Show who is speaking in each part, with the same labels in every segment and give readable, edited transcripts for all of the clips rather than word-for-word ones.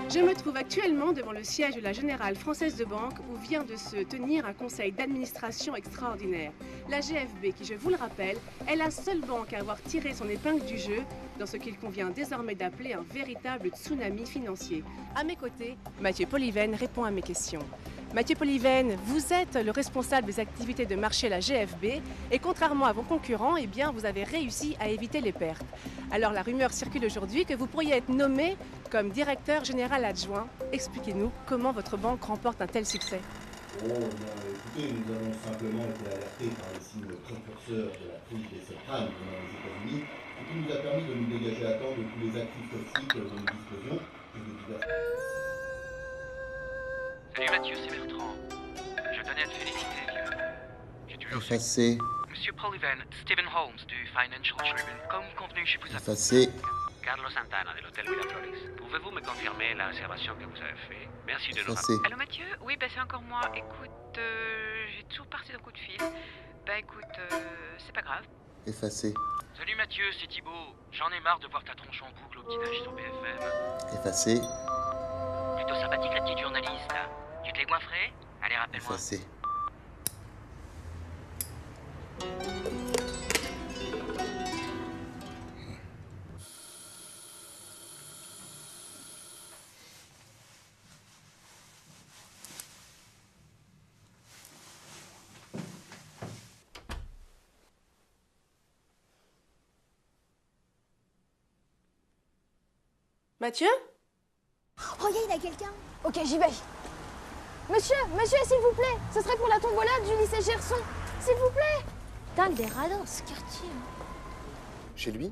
Speaker 1: Je me trouve actuellement devant le siège de la Générale Française de Banque où vient de se tenir un conseil d'administration extraordinaire. La GFB, qui je vous le rappelle, est la seule banque à avoir tiré son épingle du jeu dans ce qu'il convient désormais d'appeler un véritable tsunami financier. À mes côtés, Mathieu Poliven répond à mes questions. Mathieu Poliven, vous êtes le responsable des activités de marché à la GFB et contrairement à vos concurrents, eh bien, vous avez réussi à éviter les pertes. Alors la rumeur circule aujourd'hui que vous pourriez être nommé comme directeur général adjoint. Expliquez-nous comment votre banque remporte un tel succès.
Speaker 2: Oh, bien, écoutez, nous avons simplement été alertés par les signes précurseurs de la crise des subprimes dans les États-Unis, ce qui nous a permis de nous dégager à temps de tous les actifs toxiques dont nous disposions et de divers...
Speaker 3: Salut Mathieu, c'est Bertrand. Je tenais à te féliciter, vieux. J'ai toujours su...
Speaker 2: Effacé.
Speaker 3: Monsieur Poliven, Stephen Holmes du Financial Tribune. Comme convenu, je vous appelle.
Speaker 2: Effacé.
Speaker 3: Carlos Santana de l'hôtel Villa Flores. Pouvez-vous me confirmer la réservation que vous avez faite? Merci de nous
Speaker 2: Effacé.
Speaker 3: rappeler.
Speaker 4: Allô Mathieu? Oui, c'est encore moi. Écoute, j'ai toujours parti d'un coup de fil. Écoute, c'est pas grave.
Speaker 2: Effacé.
Speaker 3: Salut Mathieu, c'est Thibaut. J'en ai marre de voir ta tronche en boucle au petit-déj sur BFM.
Speaker 2: Effacé.
Speaker 3: Plutôt sympathique la petite journaliste, là. Tu te l'es goinfrée? Allez, rappelle-moi.
Speaker 2: Effacé.
Speaker 1: Mathieu?
Speaker 5: Oh, il y a quelqu'un. Ok, j'y vais. Monsieur, s'il vous plaît. Ce serait pour la tombola du lycée Gerson. S'il vous plaît. Putain, il est radin, ce quartier.
Speaker 6: Chez lui?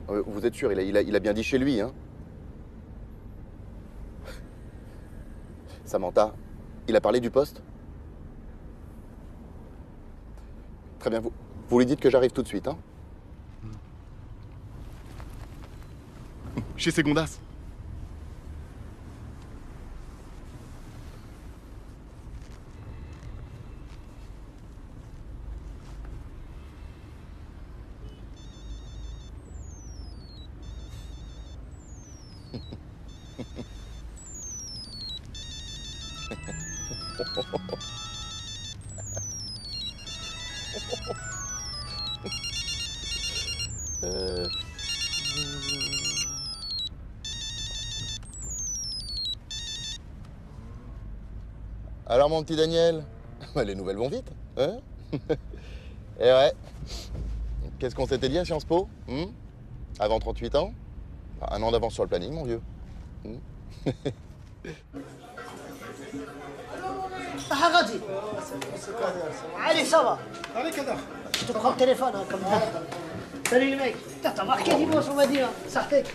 Speaker 6: Vous êtes sûr, il a bien dit chez lui, hein? Samantha, il a parlé du poste? Très bien, vous lui dites que j'arrive tout de suite, hein? Chez Segondas.
Speaker 2: Alors mon petit Daniel, les nouvelles vont vite, hein? Eh ouais. Qu'est-ce qu'on s'était dit à Sciences Po, avant 38 ans? Un an d'avance sur le planning, mon vieux.
Speaker 7: Haradi. Allez, ça va. Je te prends le téléphone, hein, comme ça. Salut les mecs. Putain, t'as marqué dimanche, on va dire. Sartek.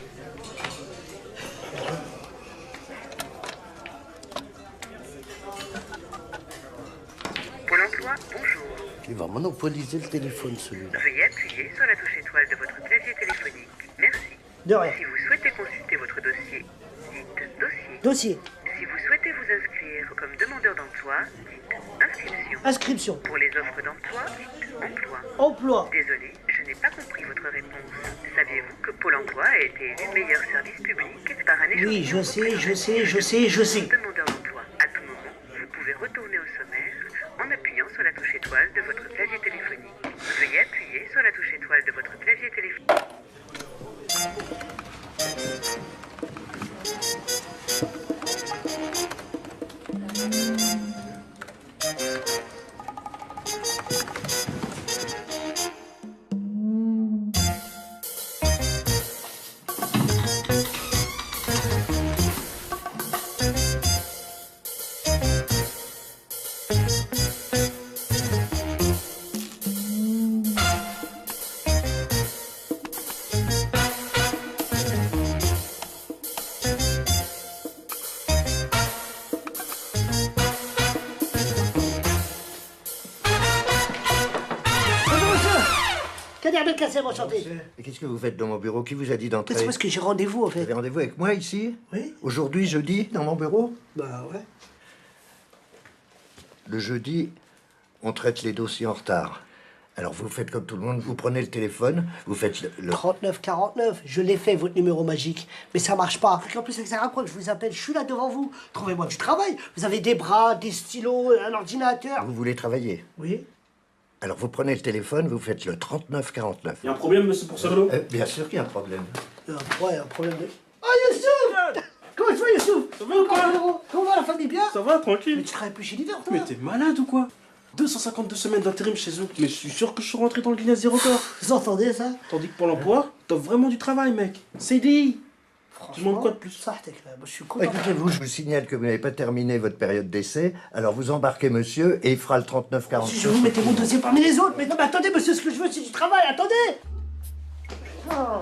Speaker 8: Pôle emploi, bonjour.
Speaker 7: Il va monopoliser le téléphone, celui-là.
Speaker 8: Veuillez appuyer sur la touche étoile de votre clavier téléphonique. Merci.
Speaker 7: De rien.
Speaker 8: Si vous souhaitez consulter votre dossier, dites dossier.
Speaker 7: Dossier.
Speaker 8: Si vous souhaitez vous inscrire comme demandeur d'emploi, dites inscription.
Speaker 7: Inscription.
Speaker 8: Pour les offres d'emploi, dites emploi.
Speaker 7: Emploi.
Speaker 8: Désolé, je n'ai pas compris votre réponse. Saviez-vous que Pôle emploi a été élu meilleur service public par un échantillon
Speaker 7: Oui, je sais.
Speaker 8: demandeur d'emploi. À tout moment, vous pouvez retourner au sommaire en appuyant sur la touche étoile de votre clavier téléphonique. Veuillez appuyer sur la touche étoile de votre clavier téléphonique.
Speaker 7: Kader Belkacem, enchanté.
Speaker 9: Et qu'est-ce que vous faites dans mon bureau? Qui vous a dit d'entrer?
Speaker 7: C'est parce que j'ai rendez-vous, en
Speaker 9: Vous
Speaker 7: fait.
Speaker 9: avez rendez-vous avec moi ici?
Speaker 7: Oui.
Speaker 9: Aujourd'hui, jeudi, dans mon bureau?
Speaker 7: Bah ouais.
Speaker 9: Le jeudi, on traite les dossiers en retard. Alors vous faites comme tout le monde, vous prenez le téléphone, vous faites le...
Speaker 7: 3949, je l'ai fait, votre numéro magique. Mais ça marche pas. En plus, ça raccroche, je vous appelle, je suis là devant vous. Trouvez-moi du travail. Vous avez des bras, des stylos, un ordinateur.
Speaker 9: Vous voulez travailler?
Speaker 7: Oui.
Speaker 9: Alors vous prenez le téléphone, vous faites le 3949.
Speaker 10: Il y a un problème, monsieur Poursagolo?
Speaker 9: Bien sûr qu'il y a un problème.
Speaker 7: Ouais, un problème de... Oh, Youssouf! Comment tu vas, Youssouf?
Speaker 10: Ça va ou quoi?
Speaker 7: Comment va la famille, bien?
Speaker 10: Ça va, tranquille.
Speaker 7: Mais tu travailles plus chez Leader, toi?
Speaker 10: Mais t'es malade ou quoi? 252 semaines d'intérim chez eux. Mais je suis sûr que je suis rentré dans le Guinness des records.
Speaker 7: Vous entendez ça?
Speaker 10: Tandis que pour l'emploi, t'as vraiment du travail, mec. CDI. Tu demandes quoi de plus?
Speaker 7: Ça, je suis content.
Speaker 9: Écoutez-vous, je vous signale que vous n'avez pas terminé votre période d'essai, alors vous embarquez monsieur et il fera le 3949.
Speaker 7: Si je vous mettais mon dossier parmi les autres, mais non, mais attendez, monsieur, ce que je veux, c'est du travail, attendez! Oh.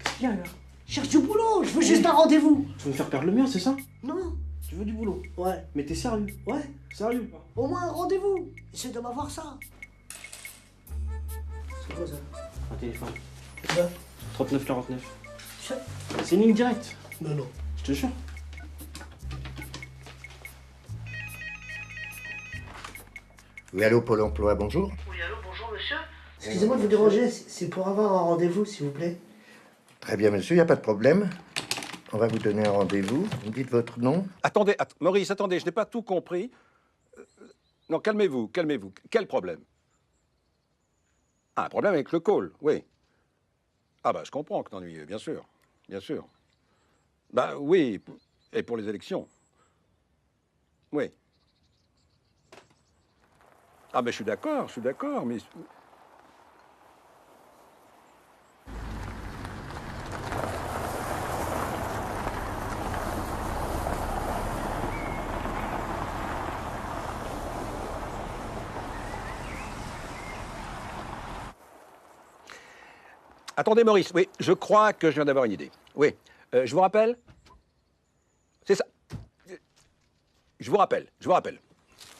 Speaker 10: Qu'est-ce qu'il y a, là?
Speaker 7: Je cherche du boulot, je veux juste un rendez-vous.
Speaker 10: Tu veux me faire perdre le mien, c'est ça?
Speaker 7: Non.
Speaker 10: Tu veux du boulot?
Speaker 7: Ouais.
Speaker 10: Mais t'es sérieux?
Speaker 7: Ouais.
Speaker 10: Sérieux?
Speaker 7: Au moins un rendez-vous. Essaye de m'avoir ça. C'est quoi ça?
Speaker 10: Un téléphone.
Speaker 7: C'est ça?
Speaker 10: 3949. C'est une ligne directe.
Speaker 7: Non, non.
Speaker 10: Je te jure.
Speaker 9: Oui, allô, Pôle emploi, bonjour.
Speaker 7: Oui, allô, bonjour, monsieur. Excusez-moi de vous déranger, c'est pour avoir un rendez-vous, s'il vous plaît.
Speaker 9: Très bien, monsieur, il n'y a pas de problème. On va vous donner un rendez-vous. Vous me dites votre nom?
Speaker 11: Attendez, Maurice, attendez, je n'ai pas tout compris. Non, calmez-vous, calmez-vous. Quel problème? Ah, un problème avec le call, oui. Ah bah, je comprends que t'ennuies, bien sûr, bien sûr. Bah oui, et pour les élections. Oui. Ah ben je suis d'accord, mais... Attendez, Maurice, oui, je crois que je viens d'avoir une idée. Oui, je vous rappelle? C'est ça. Je vous rappelle.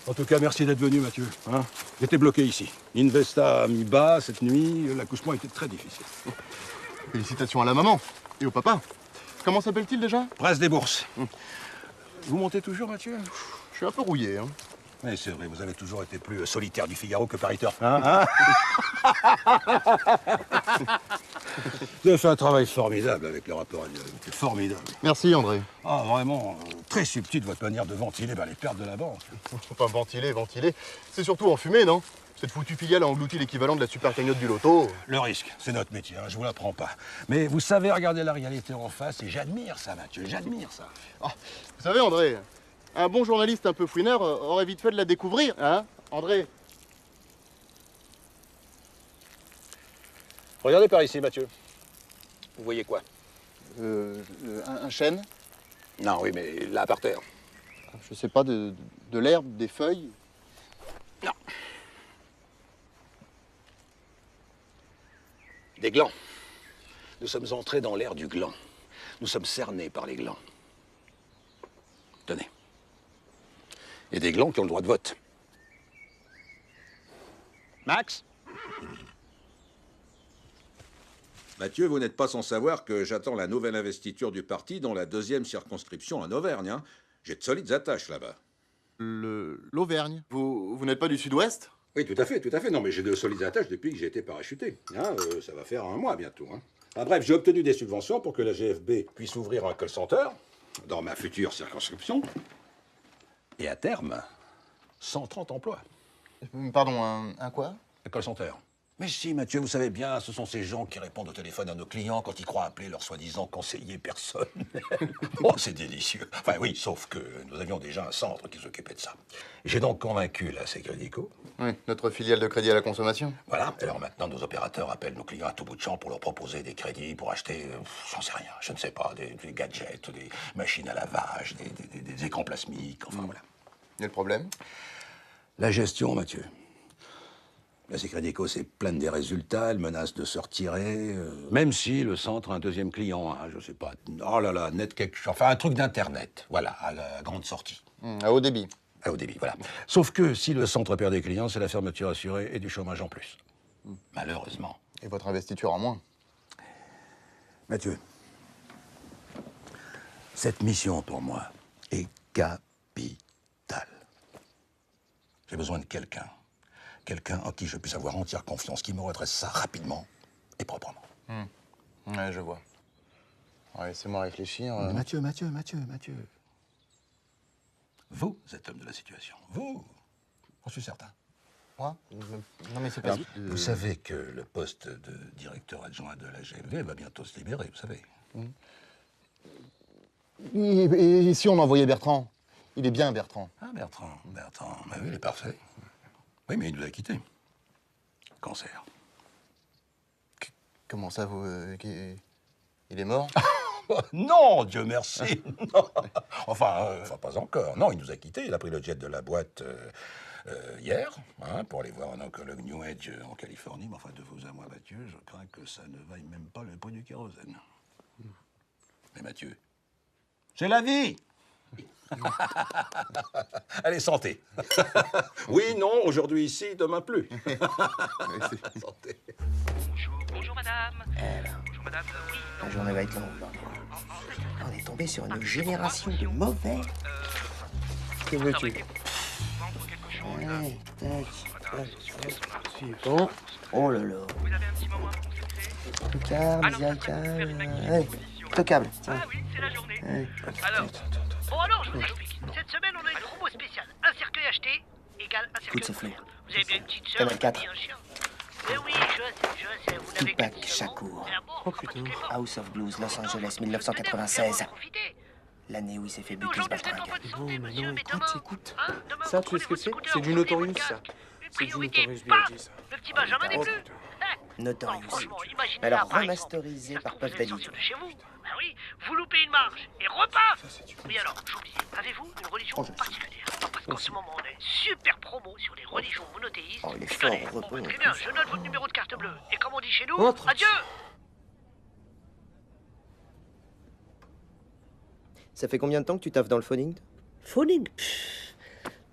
Speaker 11: En tout cas, merci d'être venu, Mathieu. Hein, j'étais bloqué ici. Investa a mis bas cette nuit, l'accouchement était très difficile.
Speaker 6: Félicitations à la maman et au papa. Comment s'appelle-t-il déjà?
Speaker 11: Prince des bourses. Vous montez toujours, Mathieu?
Speaker 6: Je suis un peu rouillé, hein.
Speaker 11: Oui, c'est vrai, vous avez toujours été plus solitaire du Figaro que Paris Turf. Hein Vous avez fait un travail formidable avec le rapport annuel. C'est formidable.
Speaker 6: Merci, André.
Speaker 11: Ah, vraiment, très subtil votre manière de ventiler les pertes de la banque.
Speaker 6: Faut pas ventiler. C'est surtout en fumée, non? Cette foutue filiale a englouti l'équivalent de la super cagnotte du loto.
Speaker 11: Le risque, c'est notre métier, hein, je vous l'apprends pas. Mais vous savez regarder la réalité en face et j'admire ça, Mathieu, j'admire ça.
Speaker 6: Ah, vous savez, André, un bon journaliste un peu fouineur aurait vite fait de la découvrir, hein, André?
Speaker 11: Regardez par ici, Mathieu. Vous voyez quoi?
Speaker 6: Un chêne?
Speaker 11: Non, oui, mais là, par terre.
Speaker 6: Je sais pas, de l'herbe, des feuilles?
Speaker 11: Non. Des glands. Nous sommes entrés dans l'ère du gland. Nous sommes cernés par les glands. Tenez. Il y a des glands qui ont le droit de vote. Max?
Speaker 12: Mathieu, vous n'êtes pas sans savoir que j'attends la nouvelle investiture du parti dans la 2e circonscription en Auvergne. Hein. J'ai de solides attaches là-bas.
Speaker 6: L'Auvergne? Vous n'êtes pas du sud-ouest?
Speaker 12: Oui, tout à fait. Non, mais j'ai de solides attaches depuis que j'ai été parachuté. Hein, ça va faire un mois bientôt. Hein. Ah, bref, j'ai obtenu des subventions pour que la GFB puisse ouvrir un call center dans ma future circonscription. Et à terme, 130 emplois.
Speaker 6: Pardon, un quoi?
Speaker 11: Un call center. Mais si, Mathieu, vous savez bien, ce sont ces gens qui répondent au téléphone à nos clients quand ils croient appeler leur soi-disant conseiller personnel. Oh, c'est délicieux. Enfin oui, sauf que nous avions déjà un centre qui s'occupait de ça. J'ai donc convaincu la Sécrédico.
Speaker 6: Oui, notre filiale de crédit à la consommation.
Speaker 11: Voilà, alors maintenant nos opérateurs appellent nos clients à tout bout de champ pour leur proposer des crédits pour acheter, j'en sais rien, je ne sais pas, des gadgets, des machines à lavage, des écrans plasmiques, enfin voilà.
Speaker 6: Et le problème?
Speaker 11: La gestion, Mathieu. La Sécrédico s'est plainte des résultats, elle menace de se retirer, même si le centre a un deuxième client, hein, je sais pas, oh là là, net quelque chose, enfin un truc d'internet, voilà, à la grande sortie.
Speaker 6: À haut débit.
Speaker 11: À haut débit, voilà. Sauf que si le centre perd des clients, c'est la fermeture assurée et du chômage en plus. Malheureusement.
Speaker 6: Et votre investiture en moins?
Speaker 11: Mathieu, cette mission pour moi est capitale. J'ai besoin de quelqu'un
Speaker 12: Quelqu'un en qui je puisse avoir entière confiance, qui me redresse ça rapidement et proprement.
Speaker 6: Ouais, je vois. Ouais, laissez-moi réfléchir.
Speaker 12: Mathieu. Vous êtes l'homme de la situation. Vous. J'en suis certain.
Speaker 6: Moi? Non, mais c'est pas...
Speaker 12: Vous savez que le poste de directeur adjoint de la GFB va bientôt se libérer, vous savez.
Speaker 6: Et si on envoyait Bertrand? Il est bien, Bertrand.
Speaker 12: Ah, Bertrand. Bah oui, il est parfait. Oui, mais il nous a quittés. Cancer.
Speaker 6: Comment ça, vous... il est mort?
Speaker 12: Non, Dieu merci. Non. Enfin, pas encore. Non, il nous a quittés. Il a pris le jet de la boîte hier, hein, pour aller voir un oncologue New Age en Californie. Mais enfin, de vous à moi, Mathieu, je crains que ça ne vaille même pas le prix du kérosène. Mais Mathieu, c'est la vie. Allez, santé. Oui, non, aujourd'hui ici, demain plus. Santé.
Speaker 13: Bonjour madame. Bonjour madame. Oui, non.
Speaker 14: La journée va être longue. On est tombé sur une génération de mauvais. Que veux-tu? Allez, tac. Suivant. Oh là là.
Speaker 13: Vous avez un petit moment à me consacrer?
Speaker 14: Tocable, miséricable. Allez, tocable.
Speaker 13: Ah oui, c'est la journée. Alors, je vous explique. Cette semaine, on a une promo spéciale. Un cercueil acheté égale un cercueil offert. Vous avez bien une petite sœur,
Speaker 14: Canal 4.
Speaker 13: un chien. Mais oui, je sais, vous n'avez que
Speaker 14: Tupac Shakur. Oh putain. House of Blues, Los Angeles, 1996. L'année où il s'est fait buter ce baltringue.
Speaker 10: Non, mais non, écoute. Ça, tu sais ce que c'est? C'est du Notorious, ça. C'est du Notorious B.I.G., ça.
Speaker 13: Le petit Benjamin n'est plus.
Speaker 14: Notorious. Alors remasterisé par Puff Daddy.
Speaker 13: Chez vous. Ah oui, vous loupez une marche et repas. Oui alors, j'oublie. Avez-vous une religion particulière? Parce qu'en ce moment, on a une super promo sur les religions monothéistes.
Speaker 14: Oh, il est fort repos.
Speaker 13: Très bien, je note votre numéro de carte bleue. Et comme on dit chez nous, adieu.
Speaker 14: Ça fait combien de temps que tu taffes dans le phoning?
Speaker 7: Phoning?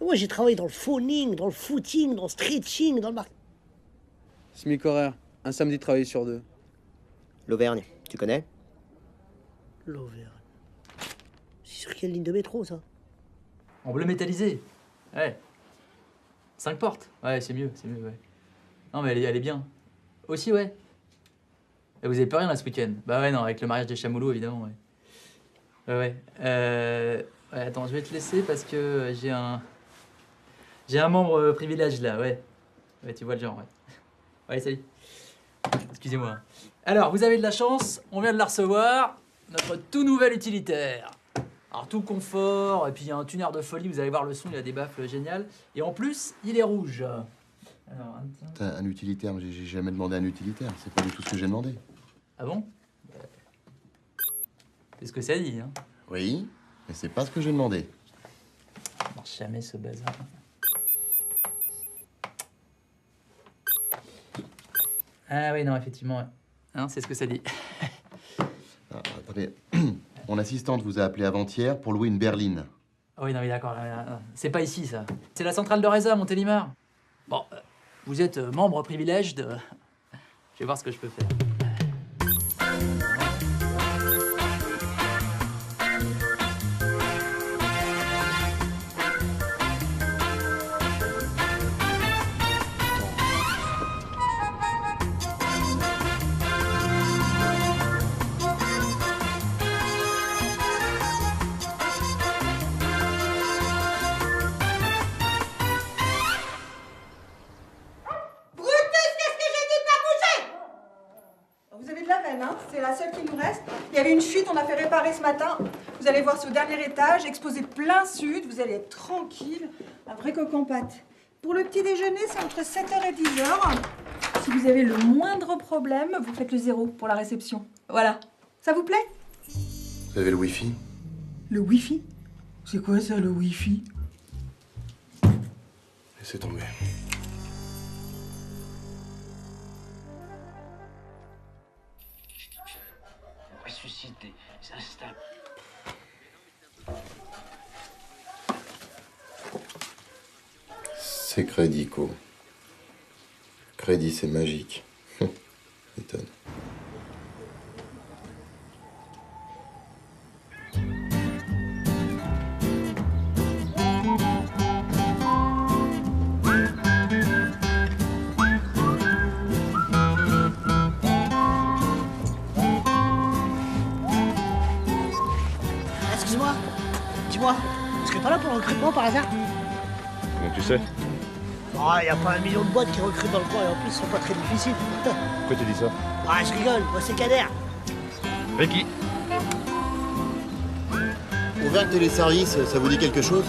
Speaker 7: Moi, j'ai travaillé dans le phoning, dans le footing, dans le stretching, dans le
Speaker 10: SMIC horaire. Un samedi travaillé sur 2.
Speaker 14: L'Auvergne, tu connais?
Speaker 7: L'Auvergne. C'est sur quelle ligne de métro, ça?
Speaker 15: En bleu métallisé. Ouais. 5 portes. Ouais, c'est mieux, ouais. Non, mais elle est bien. Aussi, ouais. Et vous avez pas rien là ce week-end? Bah ouais, non, avec le mariage des Chamoulots, évidemment, ouais. Ouais. Ouais, attends, je vais te laisser parce que j'ai un membre privilège là, ouais. Ouais, tu vois le genre, ouais. Ouais, salut. Excusez-moi. Alors, vous avez de la chance, on vient de la recevoir. Notre tout nouvel utilitaire. Alors, tout confort, et puis il y a un tuner de folie, vous allez voir le son, il a des baffles géniales. Et en plus, il est rouge. Alors,
Speaker 6: Un utilitaire, mais j'ai jamais demandé un utilitaire. C'est pas du tout ce que j'ai demandé.
Speaker 15: Ah bon? C'est ce que ça dit, hein.
Speaker 6: Oui, mais c'est pas ce que j'ai demandé.
Speaker 15: Ça marche jamais ce bazar. Ah oui, non, effectivement, ouais. Hein, c'est ce que ça dit.
Speaker 6: Ah, attendez, mon assistante vous a appelé avant-hier pour louer une berline.
Speaker 15: Ah oui, non, mais d'accord, c'est pas ici, ça. C'est la centrale de Reza, Montélimar. Bon, vous êtes membre privilège de... Je vais voir ce que je peux faire.
Speaker 16: Il y avait une fuite, on a fait réparer ce matin. Vous allez voir, c'est au dernier étage, exposé plein sud. Vous allez être tranquille. Un vrai coq en pâte. Pour le petit déjeuner, c'est entre 7h et 10h. Si vous avez le moindre problème, vous faites le 0 pour la réception. Voilà. Ça vous plaît?
Speaker 6: Vous avez le wifi?
Speaker 16: Le wifi? C'est quoi ça, le wifi?
Speaker 6: Laissez tomber.
Speaker 13: Ressuscité, s'installe.
Speaker 6: C'est Crédit, Co. Crédit, c'est magique. Étonne.
Speaker 7: Dis-moi, tu serais pas là pour le recrutement par hasard?
Speaker 6: Comment tu sais?
Speaker 7: Oh, y a pas 1 million de boîtes qui recrutent dans le coin et en plus, ils sont pas très difficiles.
Speaker 6: Pourquoi tu dis ça?
Speaker 7: Ah, je rigole, moi c'est Kader.
Speaker 6: Ricky. Auvergne Téléservice, ça vous dit quelque chose?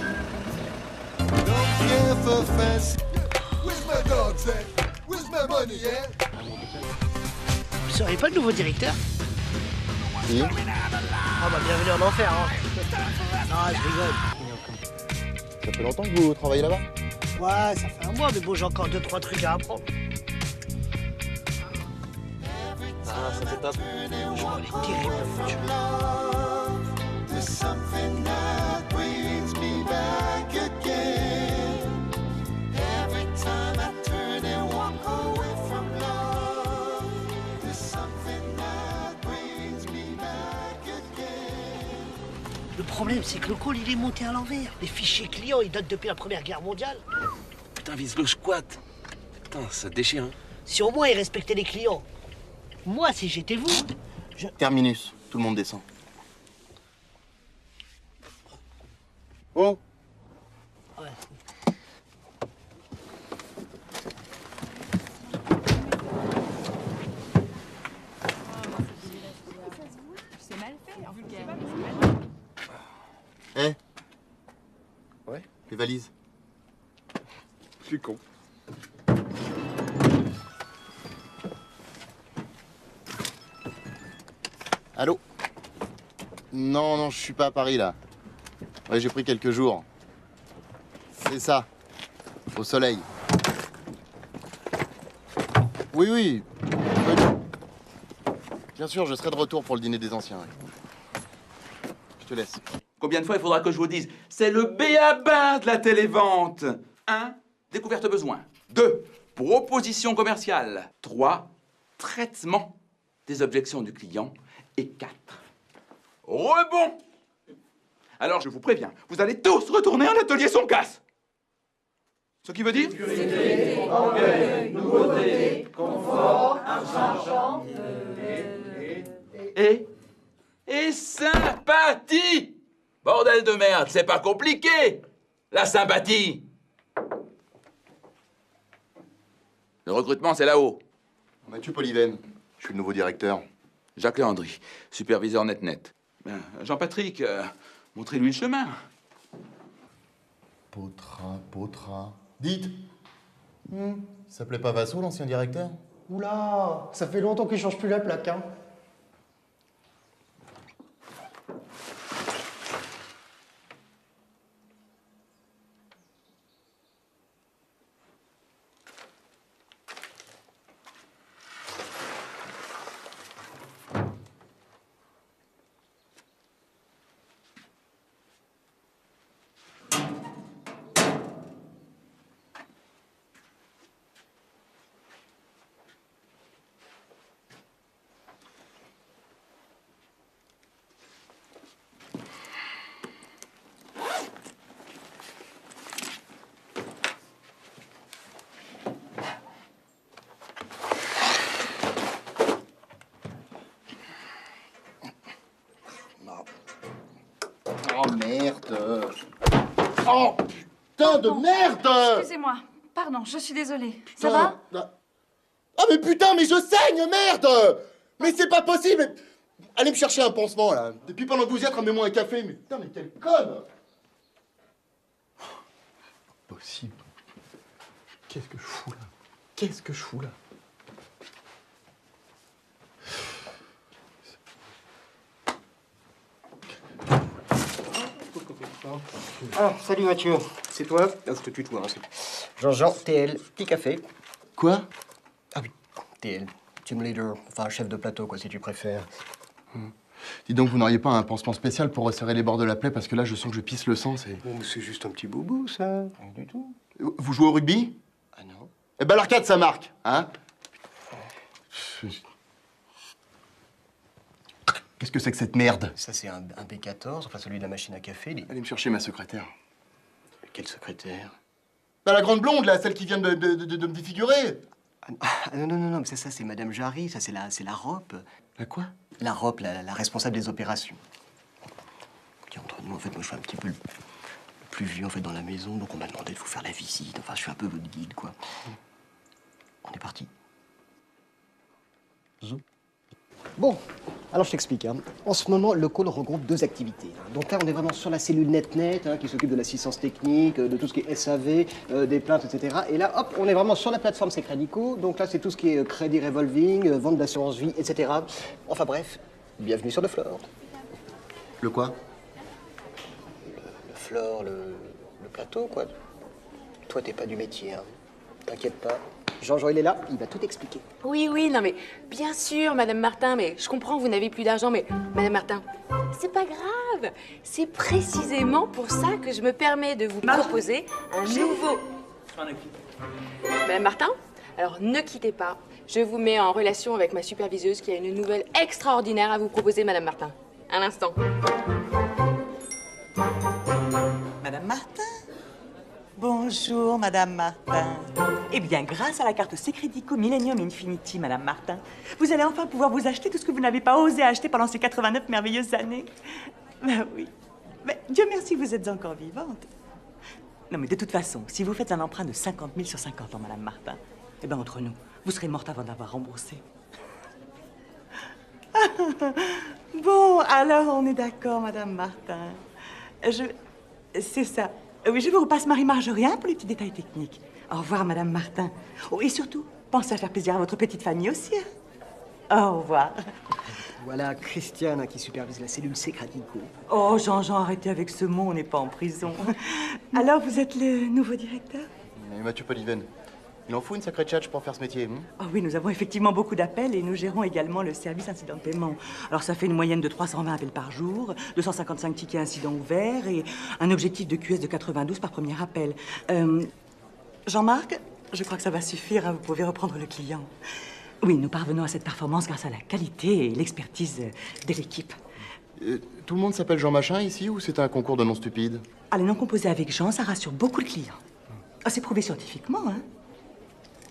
Speaker 7: Vous seriez pas le nouveau directeur?
Speaker 6: Si.
Speaker 7: Ah bah bienvenue en enfer, hein. Ah, je rigole.
Speaker 6: Ça fait longtemps que vous travaillez là-bas?
Speaker 7: Ouais, ça fait un mois, mais bon, j'ai encore 2-3 trucs à apprendre.
Speaker 10: Ah, ça fait top.
Speaker 7: Je m'en ai terrible. Le problème, c'est que le call, il est monté à l'envers. Les fichiers clients, ils datent depuis la Première Guerre mondiale.
Speaker 10: Putain, vise le squat. Putain, ça déchire, hein.
Speaker 7: Si au moins ils respectaient les clients. Moi, si j'étais vous, je...
Speaker 6: Terminus, tout le monde descend. Oh!
Speaker 7: Ouais.
Speaker 4: C'est mal fait, vulgaire.
Speaker 6: Eh,
Speaker 10: Ouais.
Speaker 6: les valises.
Speaker 10: Je suis con.
Speaker 6: Allô? Non, non, je suis pas à Paris, là. Ouais, j'ai pris quelques jours. C'est ça. Au soleil. Oui, oui. Bien sûr, je serai de retour pour le dîner des anciens. Ouais. Je te laisse.
Speaker 17: Combien de fois il faudra que je vous dise? C'est le b.a.-ba de la télévente. 1. Découverte besoin. 2. Proposition commerciale. 3. Traitement des objections du client. Et 4. Rebond. Alors je vous préviens, vous allez tous retourner en atelier son casse. Ce qui veut dire?
Speaker 18: Sécurité, orgueil, nouveauté, confort, argent,
Speaker 17: Et sympathie. Bordel de merde, c'est pas compliqué. La sympathie. Le recrutement, c'est là-haut.
Speaker 6: Mathieu Polyven, je suis le nouveau directeur.
Speaker 17: Jacques Léandry, superviseur net-net. Ben, Jean-Patrick, montrez-lui le chemin.
Speaker 6: Potra. Dites, il s'appelait pas Vassou, l'ancien directeur?
Speaker 19: Oula, ça fait longtemps qu'il change plus la plaque, hein.
Speaker 6: Oh merde! Oh putain de merde!
Speaker 4: Excusez-moi. Pardon, je suis désolée. Ça va?
Speaker 6: Ah mais putain, mais je saigne, merde! Mais c'est pas possible! Allez me chercher un pansement, là. Depuis pendant que vous y êtes, ramenez-moi un café. Mais putain, mais quelle conne!
Speaker 10: Possible. Qu'est-ce que je fous là? Qu'est-ce que je fous là?
Speaker 19: Ah, salut Mathieu. C'est toi? Ah, je te tutoie, hein, Jean-Jean, TL, petit café.
Speaker 6: Quoi?
Speaker 19: Ah oui, TL, team leader, enfin chef de plateau, quoi, si tu préfères.
Speaker 6: Dis donc, vous n'auriez pas un pansement spécial pour resserrer les bords de la plaie, parce que là, je sens que je pisse le sang, c'est...
Speaker 19: Bon, mais c'est juste un petit boubou, ça. Rien du tout.
Speaker 6: Vous jouez au rugby?
Speaker 19: Ah non.
Speaker 6: Eh ben, l'arcade, ça marque, hein? Qu'est-ce que c'est que cette merde?
Speaker 19: Ça, c'est un B14, enfin celui de la machine à café.
Speaker 6: Allez me chercher ma secrétaire.
Speaker 19: Quelle secrétaire?
Speaker 6: Bah, la grande blonde, là, celle qui vient de me défigurer.
Speaker 19: Ah non, mais ça c'est Madame Jarry, ça c'est la ROP.
Speaker 6: La quoi?
Speaker 19: La ROP, la responsable des opérations. Écoutez, entre nous, en fait, moi, je suis un petit peu le plus vieux, en fait, dans la maison, donc on m'a demandé de vous faire la visite. Enfin, je suis un peu votre guide, quoi. On est parti. Bon, alors je t'explique. Hein. En ce moment, le call regroupe 2 activités. Hein. Donc là, on est vraiment sur la cellule NetNet, hein, qui s'occupe de l'assistance technique, de tout ce qui est SAV, des plaintes, etc. Et là, hop, on est vraiment sur la plateforme C'est Crédico. Donc là, c'est tout ce qui est crédit revolving, vente d'assurance vie, etc. Enfin bref, bienvenue sur le floor.
Speaker 6: Le quoi?
Speaker 19: Le floor, le plateau, quoi. Toi, t'es pas du métier, hein. T'inquiète pas. Jean-Jean, il est là, il va tout expliquer.
Speaker 20: Oui, oui, non mais bien sûr, Madame Martin, mais je comprends, vous n'avez plus d'argent, mais Madame Martin, c'est pas grave. C'est précisément pour ça que je me permets de vous proposer un nouveau...
Speaker 15: Je m'en occupe.
Speaker 20: Madame Martin, alors ne quittez pas. Je vous mets en relation avec ma superviseuse qui a une nouvelle extraordinaire à vous proposer, Madame Martin. Un instant.
Speaker 21: Madame Martin? Bonjour, Madame Martin. Eh bien, grâce à la carte Secredico Millennium Infinity, Madame Martin, vous allez enfin pouvoir vous acheter tout ce que vous n'avez pas osé acheter pendant ces 89 merveilleuses années. Ben oui. Mais Dieu merci, vous êtes encore vivante. Non, mais de toute façon, si vous faites un emprunt de 50 000 sur 50 ans, Madame Martin, eh bien, entre nous, vous serez morte avant d'avoir remboursé. Bon, alors, on est d'accord, Madame Martin. C'est ça. Oui, je vous repasse Marie-Marjorie pour les petits détails techniques. Au revoir, Madame Martin. Oh, et surtout, pensez à faire plaisir à votre petite famille aussi. Hein. Au revoir.
Speaker 19: Voilà Christiane qui supervise la cellule Secredico.
Speaker 21: Oh, Jean-Jean, arrêtez avec ce mot, on n'est pas en prison. Alors, vous êtes le nouveau directeur?
Speaker 6: Mathieu Poliven. Il en faut une sacrée tchatche pour faire ce métier.
Speaker 21: Oh oui, nous avons effectivement beaucoup d'appels et nous gérons également le service incident de paiement. Alors ça fait une moyenne de 320 appels par jour, 255 tickets incidents ouverts et un objectif de QS de 92 par premier appel. Jean-Marc, je crois que ça va suffire, hein, vous pouvez reprendre le client. Oui, nous parvenons à cette performance grâce à la qualité et l'expertise de l'équipe.
Speaker 6: Tout le monde s'appelle Jean Machin ici ou c'est un concours de noms stupides?
Speaker 21: Ah, les noms composés avec Jean, ça rassure beaucoup le client. Ah, c'est prouvé scientifiquement, hein.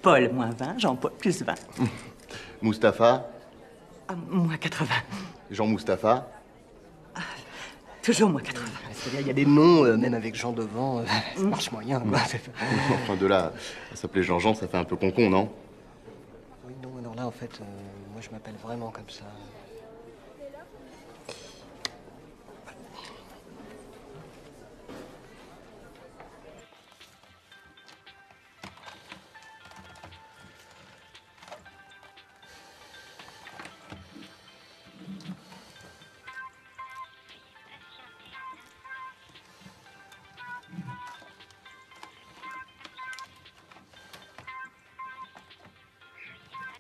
Speaker 21: Paul, moins 20, Jean-Paul, plus 20.
Speaker 6: Mustapha?
Speaker 21: Ah, moins 80.
Speaker 6: Jean-Mustapha?
Speaker 21: Toujours moins 80.
Speaker 19: C'est-à-dire, il y a des noms, même avec Jean devant, ça marche moyen, quoi.
Speaker 6: Enfin, de là à s'appeler Jean-Jean, ça fait un peu con-con, non?
Speaker 19: Oui, non, alors là, en fait, moi, je m'appelle vraiment comme ça.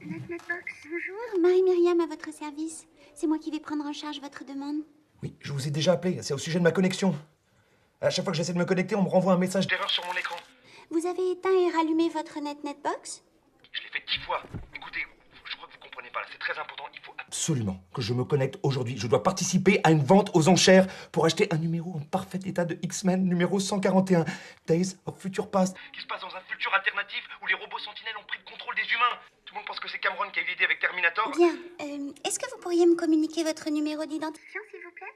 Speaker 22: NetNetBox, bonjour. Marie-Myriam à votre service. C'est moi qui vais prendre en charge votre demande.
Speaker 23: Oui, je vous ai déjà appelé. C'est au sujet de ma connexion. À chaque fois que j'essaie de me connecter, on me renvoie un message d'erreur sur mon écran.
Speaker 22: Vous avez éteint et rallumé votre NetNetBox?
Speaker 23: Je l'ai fait 10 fois. Écoutez, je crois que vous comprenez pas là. C'est très important. Il faut absolument que je me connecte aujourd'hui. Je dois participer à une vente aux enchères pour acheter un numéro en parfait état de X-Men, numéro 141, Days of Future Past, qui se passe dans un futur alternatif où les robots sentinelles ont pris le contrôle des humains. Tout le monde pense que c'est Cameron qui a eu l'idée avec Terminator.
Speaker 22: Bien. Est-ce que vous pourriez me communiquer votre numéro d'identifiant, s'il vous plaît?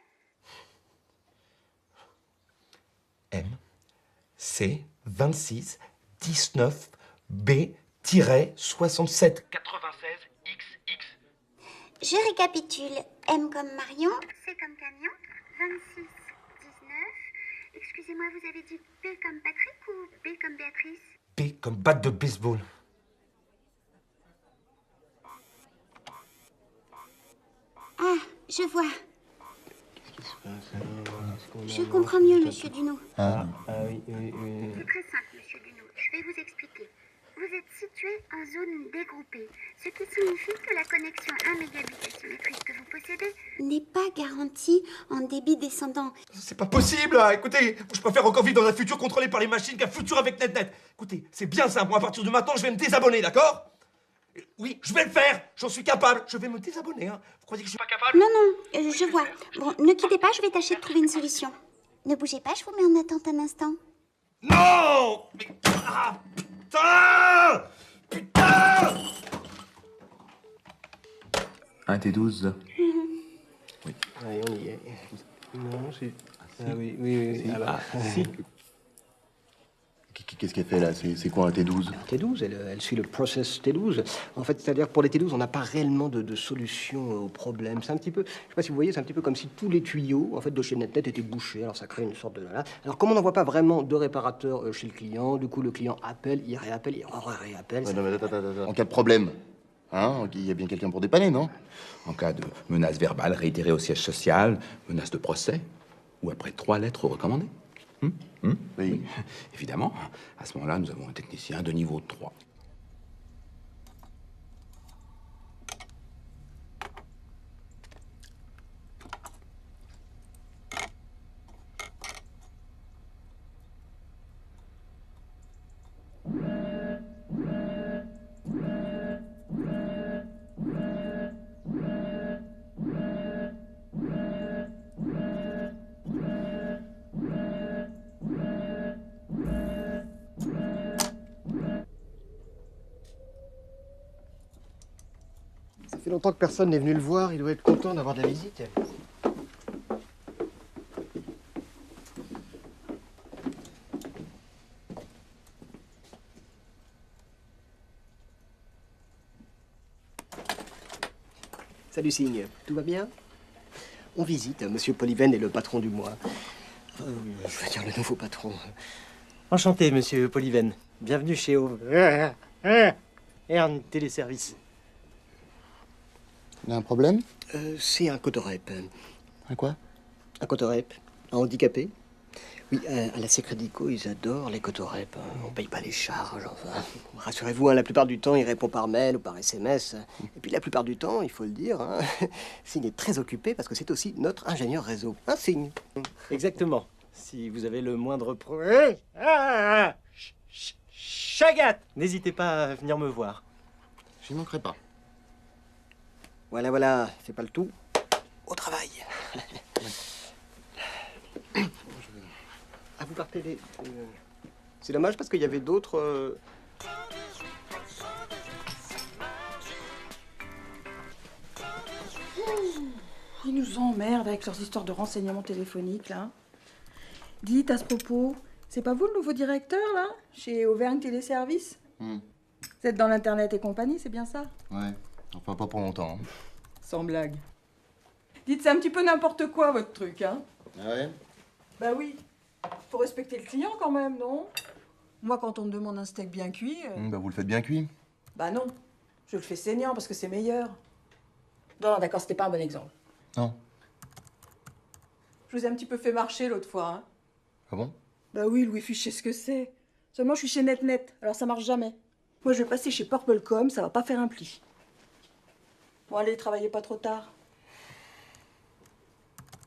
Speaker 23: M, C, 26, 19, B-67. 96, XX.
Speaker 22: Je récapitule. M comme Marion. C comme camion. 26, 19. Excusez-moi, vous avez dit P comme Patrick ou B comme Béatrice?
Speaker 23: B comme batte de baseball.
Speaker 22: Ah, je vois. Je comprends mieux, monsieur Duno.
Speaker 19: Oui.
Speaker 22: C'est très simple, monsieur Duno. Je vais vous expliquer. Vous êtes situé en zone dégroupée, ce qui signifie que la connexion 1 mégabit asymétrique que vous possédez n'est pas garantie en débit descendant.
Speaker 23: C'est pas possible, là. Écoutez, je préfère encore vivre dans un futur contrôlé par les machines qu'un futur avec NetNet. Écoutez, c'est bien simple. Moi, à partir de maintenant, je vais me désabonner, d'accord? Oui, je vais le faire. J'en suis capable. Je vais me désabonner, hein. Vous croyez que je suis pas capable?
Speaker 22: Non, je vois. Bon, ne quittez pas, je vais tâcher de trouver une solution. Ne bougez pas, je vous mets en attente un instant.
Speaker 23: Non! Mais... Ah, putain! Putain!
Speaker 10: 1 T12.
Speaker 19: Oui. Allez, on y est. Non, c'est... Oui, oui, oui. Si.
Speaker 6: Qu'est-ce qu'elle fait là? C'est quoi un T12?
Speaker 19: T12, elle suit le process T12. En fait, c'est-à-dire que pour les T12, on n'a pas réellement de solution au problème. C'est un petit peu, je sais pas si vous voyez, c'est un petit peu comme si tous les tuyaux en fait, de chez NetNet étaient bouchés. Alors ça crée une sorte de... Alors comme on n'en voit pas vraiment de réparateur chez le client, du coup le client appelle, il réappelle, il réappelle.
Speaker 6: Non, mais attends. En cas de problème, hein, il y a bien quelqu'un pour dépanner, non?
Speaker 17: En cas de menace verbale réitérée au siège social, menace de procès, ou après 3 lettres recommandées. Oui. Évidemment, à ce moment-là, nous avons un technicien de niveau 3.
Speaker 19: Ça fait longtemps que personne n'est venu le voir, il doit être content d'avoir de la visite. Salut Signe, tout va bien? On visite, Monsieur Polyven est le patron du mois. Je veux dire le nouveau patron. Enchanté, Monsieur Polyven. Bienvenue chez Ern Téléservice.
Speaker 6: Il y a un problème?
Speaker 19: C'est un cotorep.
Speaker 6: Un quoi?
Speaker 19: Un cotorep. Un handicapé. Oui, à la Secredico, ils adorent les cotorep. On paye pas les charges, enfin. Rassurez-vous, la plupart du temps, il répond par mail ou par SMS. Et puis la plupart du temps, il faut le dire, Signe est très occupé parce que c'est aussi notre ingénieur réseau. Un Signe. Exactement. Si vous avez le moindre problème... Chagat! N'hésitez pas à venir me voir.
Speaker 6: J'y manquerai pas.
Speaker 19: Voilà, fais pas le tout. Au travail. Ah, vous partez les... C'est dommage parce qu'il y avait d'autres...
Speaker 16: Ils nous emmerdent avec leurs histoires de renseignements téléphoniques, là. Dites, à ce propos, c'est pas vous le nouveau directeur, là? Chez Auvergne Téléservice? Vous êtes dans l'Internet et compagnie, c'est bien ça?
Speaker 6: Ouais, enfin pas pour longtemps.
Speaker 16: Sans blague. Dites, c'est un petit peu n'importe quoi, votre truc, hein?
Speaker 6: Ah ouais?
Speaker 16: Bah oui. Faut respecter le client, quand même, non? Moi, quand on me demande un steak bien cuit...
Speaker 6: Bah vous le faites bien cuit.
Speaker 16: Bah non. Je le fais saignant, parce que c'est meilleur. Non, d'accord, c'était pas un bon exemple.
Speaker 6: Non.
Speaker 16: Je vous ai un petit peu fait marcher l'autre fois, hein?
Speaker 6: Ah bon?
Speaker 16: Bah oui, le Wi-Fi, je sais ce que c'est. Seulement, je suis chez NetNet, alors ça marche jamais. Moi, je vais passer chez Purplecom, ça va pas faire un pli. Bon, allez, travaillez pas trop tard.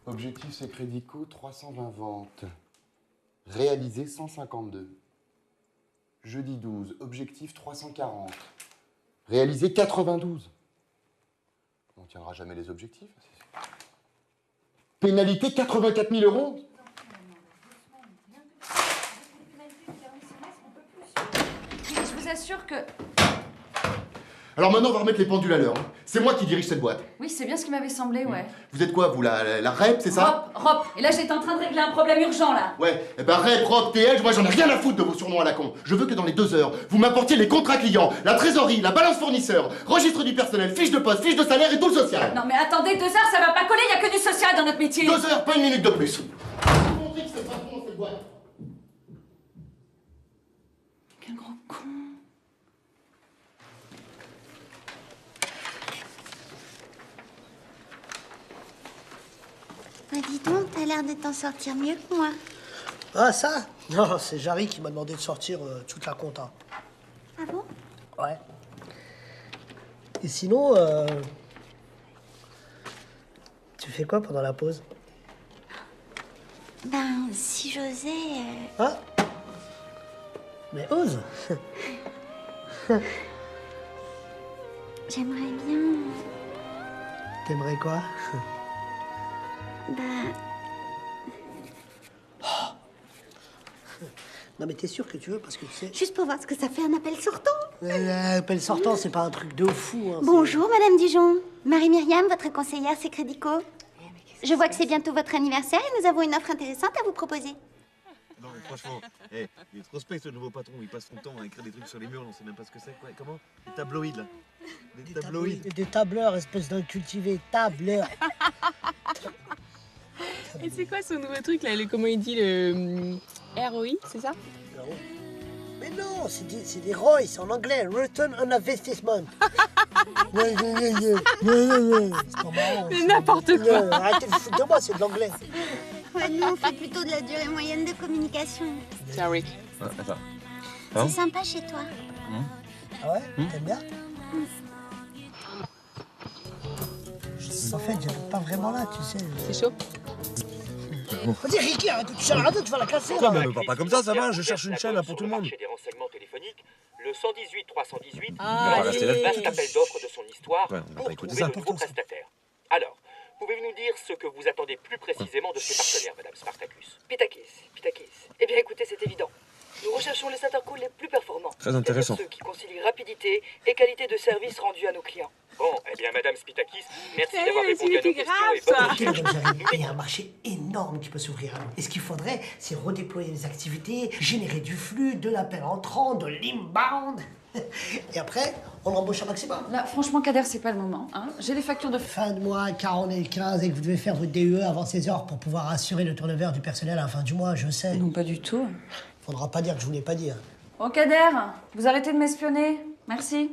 Speaker 6: Objectif Secredico, 320 ventes. Réalisé 152. Jeudi 12, objectif 340. Réalisé 92. On tiendra jamais les objectifs. Pénalité 84 000 €.
Speaker 1: Je vous assure que...
Speaker 6: Alors maintenant, on va remettre les pendules à l'heure. C'est moi qui dirige cette boîte.
Speaker 1: Oui, c'est bien ce qui m'avait semblé, ouais.
Speaker 6: Vous êtes quoi, vous, la REP, c'est ça?
Speaker 1: Rop. Et là, j'étais en train de régler un problème urgent, là.
Speaker 6: Ouais, eh ben REP, ROP, TL, moi j'en ai rien à foutre de vos surnoms à la con. Je veux que dans les 2 heures, vous m'apportiez les contrats clients, la trésorerie, la balance fournisseur, registre du personnel, fiche de poste, fiche de salaire et tout le social.
Speaker 1: Non mais attendez, 2 heures, ça va pas coller, y a que du social dans notre métier.
Speaker 6: 2 heures, pas 1 minute de plus.
Speaker 1: Quel gros con.
Speaker 22: Ah, dis donc, t'as l'air de t'en sortir mieux que moi.
Speaker 7: Ah, ça? Non, c'est Jarry qui m'a demandé de sortir toute la compta.
Speaker 22: Ah bon?
Speaker 7: Ouais. Et sinon, tu fais quoi pendant la pause?
Speaker 22: Ben, si j'osais...
Speaker 7: Ah? Mais ose.
Speaker 22: J'aimerais bien...
Speaker 7: T'aimerais quoi?
Speaker 22: Bah...
Speaker 7: Non mais t'es sûr que tu veux parce que tu sais...
Speaker 22: Juste pour voir ce que ça fait un appel sortant.
Speaker 7: Appel sortant, c'est pas un truc de fou. Hein,
Speaker 22: Bonjour, Madame Dijon. Marie-Myriam, votre conseillère Secredico. Je vois que c'est bientôt votre anniversaire et nous avons une offre intéressante à vous proposer.
Speaker 23: Non, mais franchement, il est trop space, le nouveau patron. Il passe son temps à écrire des trucs sur les murs, on sait même pas ce que c'est. Quoi. Comment? Des tabloïds, là. Des tabloïds.
Speaker 7: Des tableurs, espèce d'incultivé. Tableurs.
Speaker 2: Et c'est quoi son nouveau truc, là? Comment il dit le... ROI, c'est ça?
Speaker 7: Mais non, c'est des ROI, c'est en anglais. Return on Investment. C'est pas marrant.
Speaker 2: C'est n'importe quoi.
Speaker 7: Arrêtez de foutre de moi, c'est de l'anglais.
Speaker 22: Ouais, nous, on fait plutôt de la durée moyenne de communication.
Speaker 2: Tiens, Rick.
Speaker 23: Attends.
Speaker 22: C'est sympa chez toi.
Speaker 7: Ah ouais? T'aimes bien? En fait, j'habite pas vraiment là, tu sais.
Speaker 2: C'est chaud?
Speaker 7: Vas-y, Ricky, arrête de toucher à la radio, tu vas la casser.
Speaker 23: Non, mais me parle pas comme ça va, je cherche une chaîne là pour tout le monde.
Speaker 3: Des renseignements téléphoniques, le 118 318
Speaker 23: Ah,
Speaker 3: le vaste appel d'offres de son histoire
Speaker 23: Ouais, on va
Speaker 3: pour
Speaker 23: pas écouter
Speaker 3: trouver
Speaker 23: ça.
Speaker 3: de nouveaux prestataires. Alors, pouvez-vous nous dire ce que vous attendez plus précisément de ces partenaires, Madame Spartacus?
Speaker 5: Pitakis. Eh bien, écoutez, c'est évident. Nous recherchons les intercalls les plus performants.
Speaker 23: Très intéressant.
Speaker 5: Ceux qui concilient rapidité et qualité de service rendu à nos clients.
Speaker 3: Bon, eh bien, Madame Spitakis, merci d'avoir répondu à nos questions et bonne recherche.
Speaker 7: Il y a un marché énorme qui peut s'ouvrir à nous. Et ce qu'il faudrait, c'est redéployer les activités, générer du flux, de l'appel entrant, de l'inbound. Et après, on embauche un maximum.
Speaker 1: Là, franchement, Kader, c'est pas le moment. Hein. J'ai les factures de...
Speaker 7: Fin de mois, 40 et 15, et que vous devez faire votre DUE avant 16 heures pour pouvoir assurer le turnover du personnel à la fin du mois, je sais.
Speaker 1: Non, pas du tout.
Speaker 7: Faudra pas dire que je voulais pas dire.
Speaker 1: Oh, Kader, vous arrêtez de m'espionner. Merci.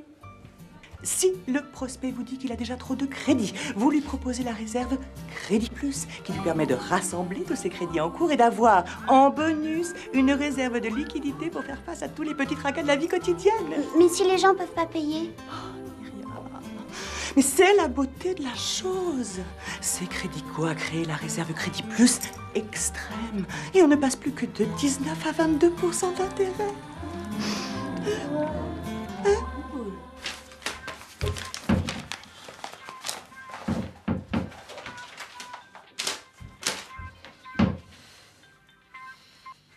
Speaker 21: Si le prospect vous dit qu'il a déjà trop de crédits, vous lui proposez la réserve Crédit Plus, qui lui permet de rassembler tous ses crédits en cours et d'avoir, en bonus, une réserve de liquidité pour faire face à tous les petits tracas de la vie quotidienne.
Speaker 22: Mais si les gens peuvent pas payer?
Speaker 21: Mais c'est la beauté de la chose. C'est Crédico a créé la réserve Crédit Plus extrême. Et on ne passe plus que de 19 à 22% d'intérêt.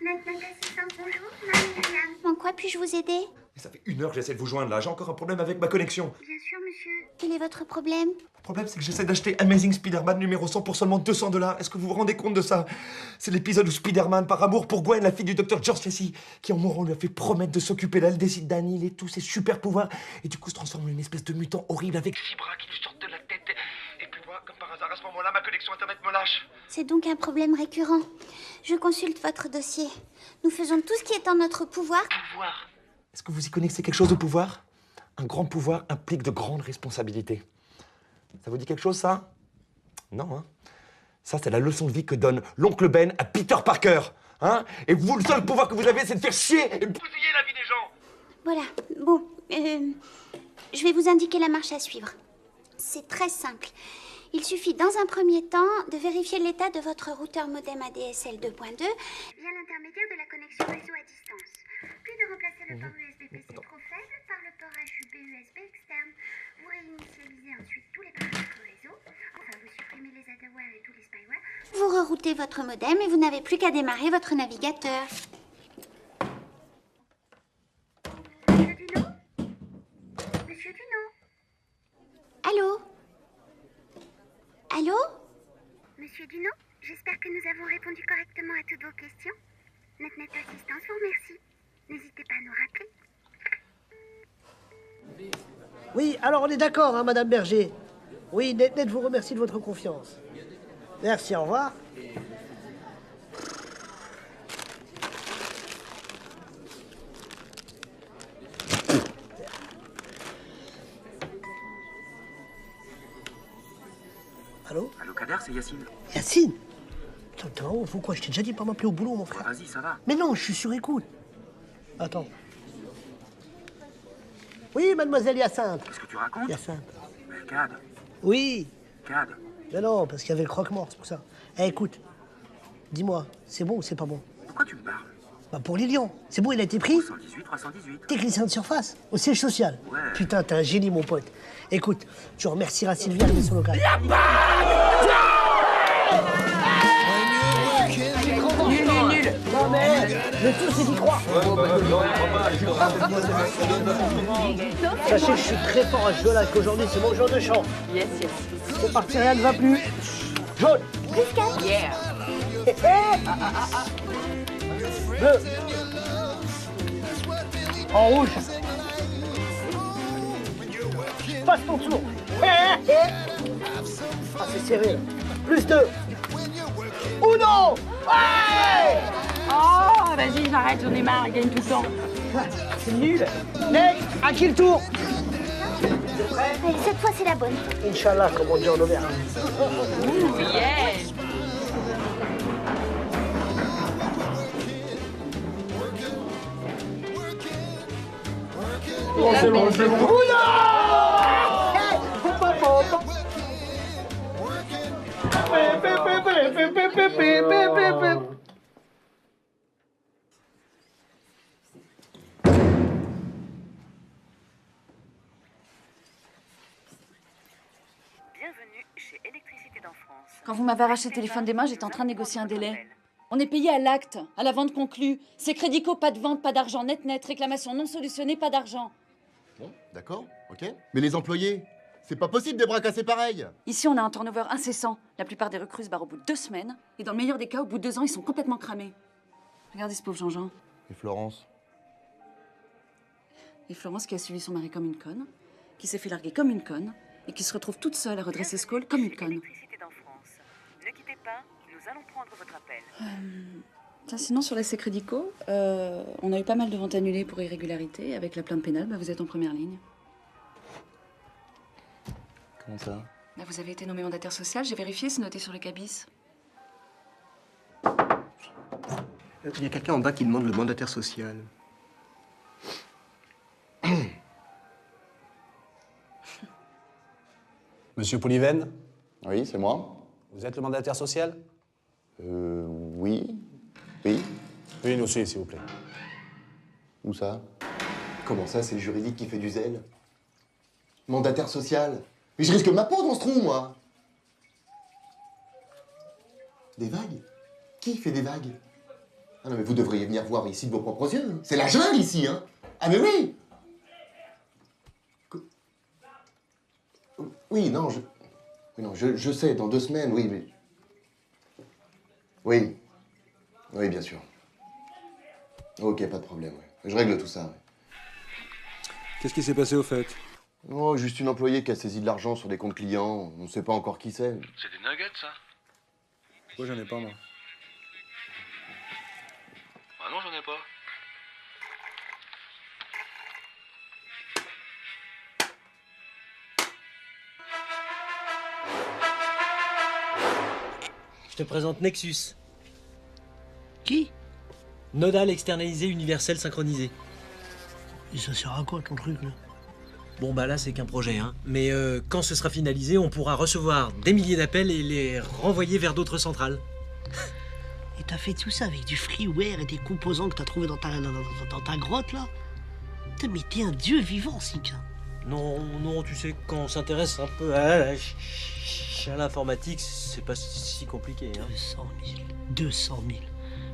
Speaker 22: Notre assistante, bonjour, Marie-Myriam. En quoi puis-je vous aider?
Speaker 23: Ça fait 1 heure que j'essaie de vous joindre là, j'ai encore un problème avec ma connexion.
Speaker 22: Bien sûr, monsieur. Quel est votre problème?
Speaker 23: Le problème, c'est que j'essaie d'acheter Amazing Spider-Man numéro 100 pour seulement $200. Est-ce que vous vous rendez compte de ça? C'est l'épisode où Spider-Man, par amour pour Gwen, la fille du docteur George Lacy, qui en mourant lui a fait promettre de s'occuper d'elle, décide d'annihiler tous ses super pouvoirs, et du coup se transforme en une espèce de mutant horrible avec 6 bras qui lui sortent de la tête. Et puis moi, comme par hasard, à ce moment-là, ma connexion Internet me lâche.
Speaker 22: C'est donc un problème récurrent. Je consulte votre dossier. Nous faisons tout ce qui est en notre pouvoir.
Speaker 23: Est-ce que vous y connaissez quelque chose au pouvoir? Un grand pouvoir implique de grandes responsabilités. Ça vous dit quelque chose, ça? Non, hein? Ça, c'est la leçon de vie que donne l'oncle Ben à Peter Parker. Hein? Et vous, le seul pouvoir que vous avez, c'est de faire chier et bousiller la vie des gens.
Speaker 22: Voilà. Bon, je vais vous indiquer la marche à suivre. C'est très simple. Il suffit dans un premier temps de vérifier l'état de votre routeur modem ADSL 2.2 via l'intermédiaire de la connexion réseau à distance. Puis de remplacer le port USB-PC trop faible par le port HUB USB externe. Vous réinitialisez ensuite tous les paramètres réseau. Enfin, vous supprimez les adware et tous les spyware. Vous reroutez votre modem et vous n'avez plus qu'à démarrer votre navigateur. Monsieur Dunot? Monsieur Dunot? Allô? Allô? Monsieur Dunot, j'espère que nous avons répondu correctement à toutes vos questions. Notre assistance vous remercie. N'hésitez pas à nous rappeler.
Speaker 7: Oui, alors on est d'accord, hein, Madame Berger. Oui, Net vous remercie de votre confiance. Merci, au revoir. Allô?
Speaker 3: Allô, Kader, c'est Yacine.
Speaker 7: Yacine? Putain, faut quoi? Je t'ai déjà dit de pas m'appeler au boulot, mon frère.
Speaker 3: Vas-y, ça va.
Speaker 7: Mais non, je suis sur écoute. Attends. Oui, mademoiselle Hyacinthe.
Speaker 3: Qu'est-ce que tu racontes?
Speaker 7: Hyacinthe.
Speaker 3: Mais Cad.
Speaker 7: Oui.
Speaker 3: Cad.
Speaker 7: Mais non, parce qu'il y avait le croque-mort, c'est pour ça. Eh, écoute, dis-moi, c'est bon ou c'est pas bon?
Speaker 3: Pourquoi tu me parles?
Speaker 7: Bah pour Lilian. C'est bon, il a été pris?
Speaker 3: 118, 318.
Speaker 7: Technicien de surface, au siège social.
Speaker 3: Ouais.
Speaker 7: Putain, t'es un génie, mon pote. Écoute, tu remercieras Sylvia, elle met son local.
Speaker 21: Nul.
Speaker 7: Non mais, le tout c'est d'y croire. Sachez que je suis très fort à ce jeu-là, qu'aujourd'hui c'est mon jour de chant.
Speaker 2: Yes.
Speaker 7: C'est parti, rien ne va plus. Jaune,
Speaker 22: Plus 4.
Speaker 20: Yeah.
Speaker 7: Bleu. En rouge. Passe ton tour. Ah, c'est serré. Plus 2. Uno. Ouais.
Speaker 20: Oh, vas-y, j'arrête, j'en ai marre, il gagne tout le temps.
Speaker 7: C'est nul. Next, à qui le tour?
Speaker 22: Allez, cette fois, c'est la bonne.
Speaker 7: Inch'Allah, comme on dit en Auvergne.
Speaker 20: Ouh, yeah.
Speaker 7: Bon, c'est bon, c'est bon. Uno.
Speaker 8: Bienvenue chez Électricité d'en France.
Speaker 1: Quand vous m'avez arraché le téléphone des mains, j'étais en train de négocier un délai. On est payé à l'acte, à la vente conclue. C'est crédico, pas de vente, pas d'argent, net, réclamation non solutionnée, pas d'argent.
Speaker 6: Bon, d'accord, ok. Mais les employés, c'est pas possible des bras cassés pareils.
Speaker 1: Ici, on a un turnover incessant. La plupart des recrues se barrent au bout de 2 semaines. Et dans le meilleur des cas, au bout de 2 ans, ils sont complètement cramés. Regardez ce pauvre Jean-Jean.
Speaker 6: Et Florence?
Speaker 1: Et Florence qui a suivi son mari comme une conne, qui s'est fait larguer comme une conne, et qui se retrouve toute seule à redresser ce col comme une conne.
Speaker 8: Électricité d'en France. Ne quittez pas, nous allons prendre votre appel.
Speaker 1: Tiens, sinon, sur la Sécrédico, on a eu pas mal de ventes annulées pour irrégularité. Avec la plainte pénale, vous êtes en première ligne.
Speaker 6: Comment ça?
Speaker 1: Là, vous avez été nommé mandataire social, j'ai vérifié, c'est noté sur le cabis.
Speaker 19: Il y a quelqu'un en bas qui demande le mandataire social.
Speaker 9: Monsieur Pouliven?
Speaker 6: Oui, c'est moi.
Speaker 9: Vous êtes le mandataire social?
Speaker 6: Oui. Oui.
Speaker 9: Oui, nous aussi, s'il vous plaît.
Speaker 6: Où ça? Comment ça, c'est le juridique qui fait du zèle? Mandataire social? Mais je risque ma peau dans ce trou, moi. Des vagues? Qui fait des vagues? Ah non, mais vous devriez venir voir ici de vos propres yeux. C'est la jungle, ici, hein? Ah, mais oui! Oui, non, je sais, dans 2 semaines, oui, mais... Oui. Oui, bien sûr. Ok, pas de problème, ouais. Je règle tout ça, ouais.
Speaker 9: Qu'est-ce qui s'est passé au fait?
Speaker 6: Oh, juste une employée qui a saisi de l'argent sur des comptes clients. On ne sait pas encore qui c'est.
Speaker 17: C'est des nuggets, ça?
Speaker 9: Pourquoi j'en ai pas, moi?
Speaker 17: Ah non, j'en ai pas.
Speaker 11: Je te présente Nexus.
Speaker 7: Qui?
Speaker 11: Nodal externalisé universel synchronisé.
Speaker 7: Et ça sert à quoi ton truc là?
Speaker 11: Bon bah là c'est qu'un projet, hein. Mais quand ce sera finalisé, on pourra recevoir des milliers d'appels et les renvoyer vers d'autres centrales.
Speaker 7: Et t'as fait tout ça avec du freeware et des composants que t'as trouvé dans ta grotte là? Putain, mais t'es un dieu vivant, Sika.
Speaker 11: Non, tu sais, quand on s'intéresse un peu à l'informatique, c'est pas si compliqué. Hein.
Speaker 7: 200 000.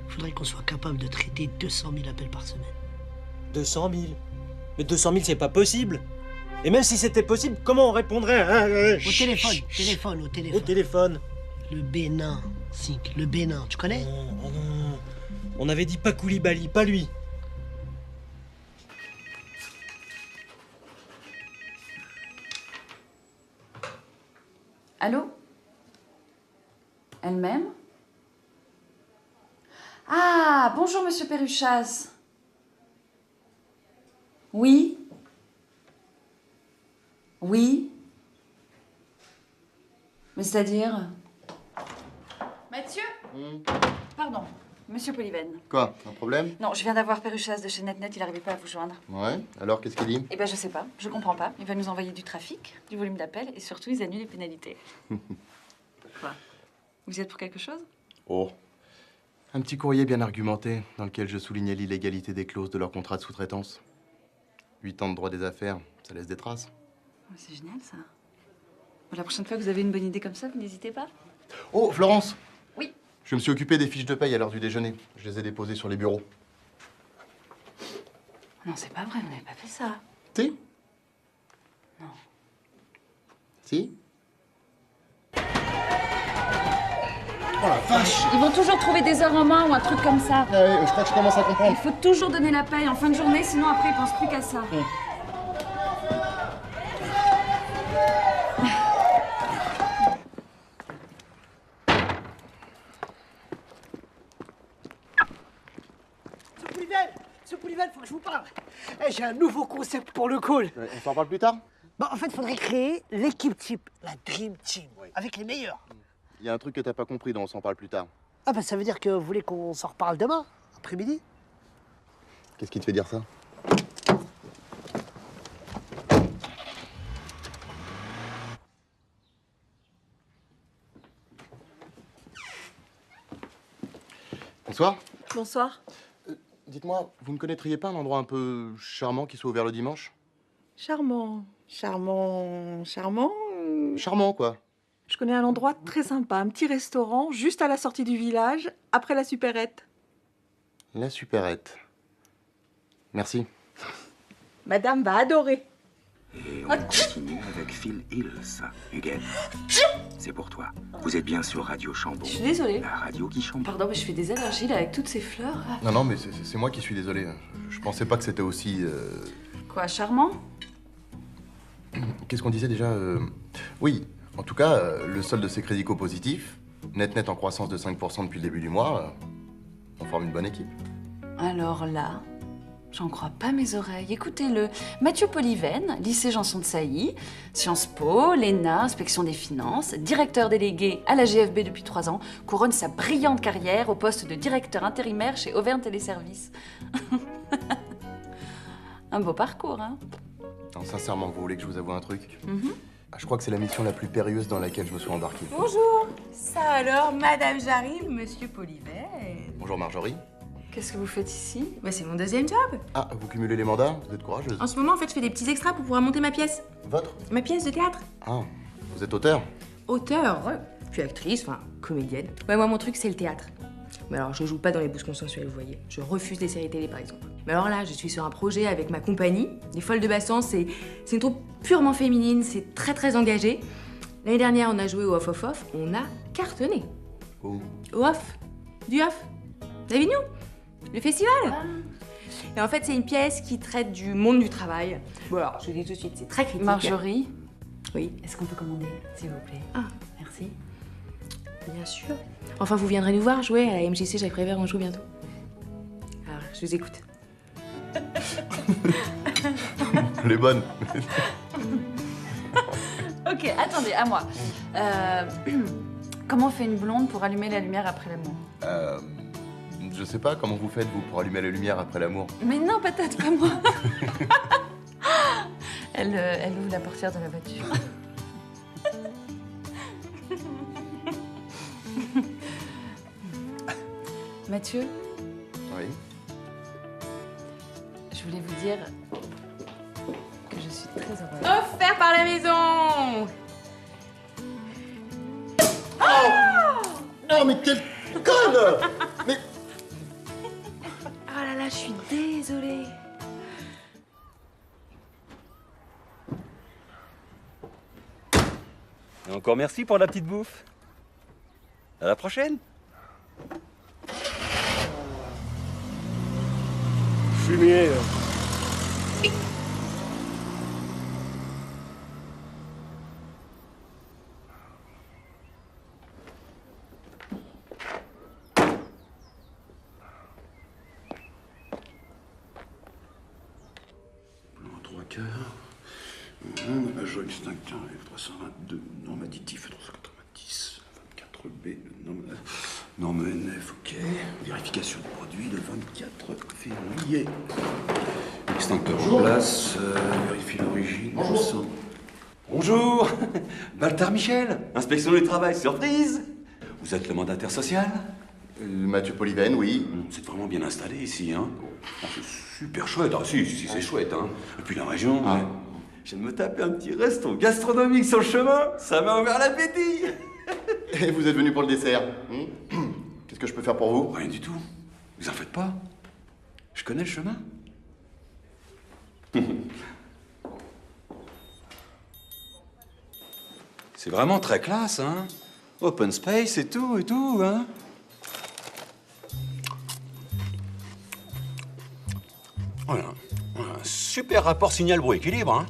Speaker 7: Faudrait qu'on soit capable de traiter 200 000 appels par semaine.
Speaker 11: 200 000? Mais 200 000, c'est pas possible. Et même si c'était possible, comment on répondrait
Speaker 7: Au téléphone.
Speaker 11: Au téléphone.
Speaker 7: Le Bénin, Sink, le Bénin, tu connais?
Speaker 11: Non. On avait dit pas Koulibaly, pas lui.
Speaker 1: Allô? Elle-même? Ah, bonjour, monsieur Perruchas. Oui? Oui? Mais c'est-à-dire? Mathieu? Pardon, monsieur Poliven.
Speaker 6: Quoi? Un problème?
Speaker 1: Non, je viens d'avoir Perruchas de chez NetNet, il n'arrivait pas à vous joindre.
Speaker 6: Ouais, alors qu'est-ce qu'il dit?
Speaker 1: Eh ben, je sais pas, je comprends pas. Il va nous envoyer du trafic, du volume d'appels et surtout, ils annulent les pénalités. Quoi? Vous y êtes pour quelque chose?
Speaker 6: Oh. Un petit courrier bien argumenté, dans lequel je soulignais l'illégalité des clauses de leur contrat de sous-traitance. 8 ans de droit des affaires, ça laisse des traces.
Speaker 1: C'est génial, ça. Bon, la prochaine fois que vous avez une bonne idée comme ça, vous n'hésitez pas.
Speaker 6: Oh, Florence!
Speaker 1: Oui.
Speaker 6: Je me suis occupé des fiches de paye à l'heure du déjeuner. Je les ai déposées sur les bureaux.
Speaker 1: Non, c'est pas vrai, vous n'avez pas fait ça.
Speaker 6: Si?
Speaker 1: Non.
Speaker 6: Si? Oh la vache!
Speaker 1: Ils vont toujours trouver des heures en main ou un truc comme ça.
Speaker 6: Ah ouais, je crois que je commence à comprendre.
Speaker 1: Il faut toujours donner la paye en fin de journée, sinon après ils pensent plus qu'à ça.
Speaker 7: Monsieur Poulivelle, faut que je vous parle. Eh, j'ai un nouveau concept pour le call.
Speaker 6: On s'en parle plus tard?
Speaker 7: Bah, en fait, il faudrait créer l'équipe type, la Dream Team, avec les meilleurs.
Speaker 6: Il y a un truc que t'as pas compris dont on s'en parle plus tard.
Speaker 7: Ah bah ça veut dire que vous voulez qu'on s'en reparle demain, après-midi?
Speaker 6: Qu'est-ce qui te fait dire ça? Bonsoir.
Speaker 16: Bonsoir.
Speaker 6: Dites-moi, vous ne connaîtriez pas un endroit un peu charmant qui soit ouvert le dimanche?
Speaker 16: Charmant. Charmant. Charmant.
Speaker 6: Charmant, quoi.
Speaker 16: Je connais un endroit très sympa, un petit restaurant juste à la sortie du village, après la supérette.
Speaker 6: La supérette. Merci.
Speaker 16: Madame va adorer.
Speaker 12: Et on continue avec Phil Hills. Huguette, c'est pour toi. Vous êtes bien sur Radio Chambon.
Speaker 1: Je suis désolée.
Speaker 12: La radio qui chamboule.
Speaker 1: Pardon, mais je fais des allergies là avec toutes ces fleurs.
Speaker 6: Non, non, mais c'est moi qui suis désolé. Je pensais pas que c'était aussi...
Speaker 1: Quoi, charmant?
Speaker 6: Qu'est-ce qu'on disait déjà Oui, en tout cas, le solde de ces crédits positifs, net en croissance de 5% depuis le début du mois, on forme une bonne équipe.
Speaker 1: Alors là, j'en crois pas mes oreilles. Écoutez-le. Mathieu Polyven, lycée Janson de Sailly, Sciences Po, l'ENA, inspection des finances, directeur délégué à la GFB depuis 3 ans, couronne sa brillante carrière au poste de directeur intérimaire chez Auvergne Téléservices. Un beau parcours, hein?
Speaker 6: Non, sincèrement, vous voulez que je vous avoue un truc? Je crois que c'est la mission la plus périlleuse dans laquelle je me suis embarqué.
Speaker 20: Bonjour. Ça alors, Madame j'arrive, Monsieur Polyven.
Speaker 6: Bonjour Marjorie.
Speaker 1: Qu'est-ce que vous faites ici?
Speaker 20: Bah, c'est mon deuxième job.
Speaker 6: Ah, vous cumulez les mandats? Vous êtes courageuse.
Speaker 20: En ce moment, en fait, je fais des petits extras pour pouvoir monter ma pièce.
Speaker 6: Votre?
Speaker 20: Ma pièce de théâtre.
Speaker 6: Ah, vous êtes auteur?
Speaker 20: Auteur, puis actrice, enfin, comédienne. Ouais, moi, mon truc, c'est le théâtre. Mais alors, je joue pas dans les bouses consensuelles, vous voyez. Je refuse les séries télé, par exemple. Mais alors là, je suis sur un projet avec ma compagnie, Les Folles de Bassan. C'est une troupe purement féminine, c'est très engagé. L'année dernière, on a joué au Off. On a cartonné.
Speaker 6: Au
Speaker 20: Off. Du Off. D'Avignon. Le festival. Et en fait, c'est une pièce qui traite du monde du travail. Bon, alors, je vous dis tout de suite, c'est très critique.
Speaker 1: Marjorie?
Speaker 20: Oui.
Speaker 1: Est-ce qu'on peut commander, s'il vous plaît?
Speaker 20: Ah.
Speaker 1: Merci.
Speaker 20: Bien sûr. Enfin, vous viendrez nous voir jouer à la MJC Jacques Prévert, on joue bientôt. Alors, je vous écoute.
Speaker 6: Elle est bonne.
Speaker 1: Ok, attendez, à moi. Comment fait une blonde pour allumer la lumière après l'amour?
Speaker 6: Je sais pas, comment vous faites, vous, pour allumer la lumière après l'amour?
Speaker 1: Mais non, peut-être pas moi. Elle ouvre la portière de la voiture. Mathieu?
Speaker 6: Oui?
Speaker 1: Je voulais vous dire que je suis très heureuse.
Speaker 20: Offert par la maison.
Speaker 6: Non, mais quelle conne! Mais...
Speaker 20: Oh là là, je suis désolée.
Speaker 13: Et encore merci pour la petite bouffe. À la prochaine.
Speaker 9: Fumier.
Speaker 12: Major extincteur, F322, norme additif, 390, 24B, norme NF, ok. Vérification de produit le 24 février. Extincteur en place, vérifie l'origine.
Speaker 17: Bonjour. Bonjour. Baltar Michel, inspection du travail, surprise. Vous êtes le mandataire social?
Speaker 6: Mathieu Polyven, oui.
Speaker 12: Vous êtes vraiment bien installé ici, hein? Ah, c'est super chouette. Ah, si, c'est chouette, hein. Et puis la région, ouais.
Speaker 17: Je viens de me taper un petit resto gastronomique sur le chemin. Ça m'a ouvert l'appétit.
Speaker 6: Et vous êtes venu pour le dessert. Qu'est-ce que je peux faire pour vous?
Speaker 12: Rien du tout. Vous en faites pas. Je connais le chemin.
Speaker 17: C'est vraiment très classe, hein?
Speaker 9: Open space et tout, hein. Voilà. Un super rapport signal-bruit-équilibre, hein.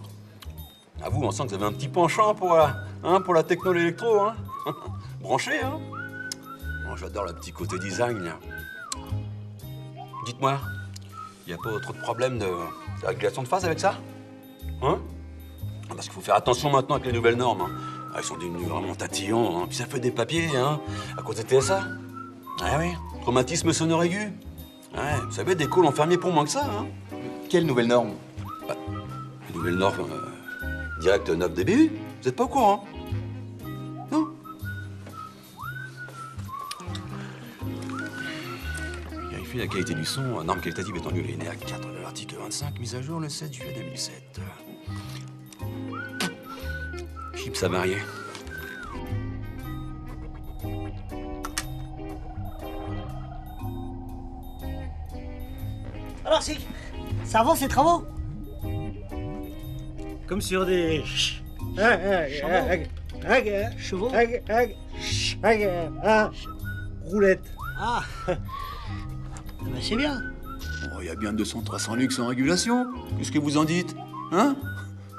Speaker 9: À vous, on sent que vous avez un petit penchant pour la techno, l'électro, hein. Branché, hein. Bon, j'adore le petit côté design, là. Dites-moi, il n'y a pas trop de problème de régulation de phase avec ça? Hein? Parce qu'il faut faire attention maintenant avec les nouvelles normes, hein. Elles sont devenues vraiment tatillons, hein. Puis ça fait des papiers, hein, à cause des TSA. Ah oui, traumatisme sonore aigu. Ouais, vous savez, des calls ont fermé pour moins que ça, hein.
Speaker 6: Quelle nouvelle norme?
Speaker 9: Bah, les nouvelles normes direct 9 dBU, vous n'êtes pas au courant? Non? Vérifier la qualité du son, norme qualitative étendue linéaire 4 de l'article 25, mise à jour le 7 juillet 2007. Chips avariés.
Speaker 7: Alors, ça avance ces travaux?
Speaker 11: Comme sur des...
Speaker 7: Chevaux?
Speaker 11: Roulette.
Speaker 7: Ah, ben c'est bien.
Speaker 9: Oh, il y a bien 200-300 luxe en régulation. Qu'est-ce que vous en dites? Hein?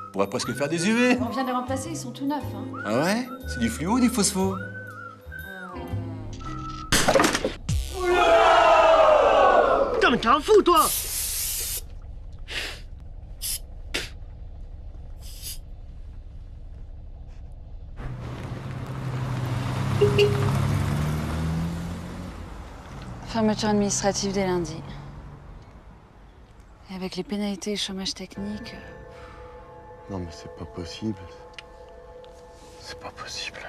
Speaker 9: On pourrait presque faire des UV.
Speaker 1: On vient de les remplacer, ils sont tout neufs. Hein.
Speaker 9: Ah ouais? C'est du fluo ou du phospho?
Speaker 7: Putain, mais t'es un fou, toi!
Speaker 1: Fermeture administrative dès lundi. Et avec les pénalités et chômage technique...
Speaker 6: Non mais c'est pas possible. C'est pas possible.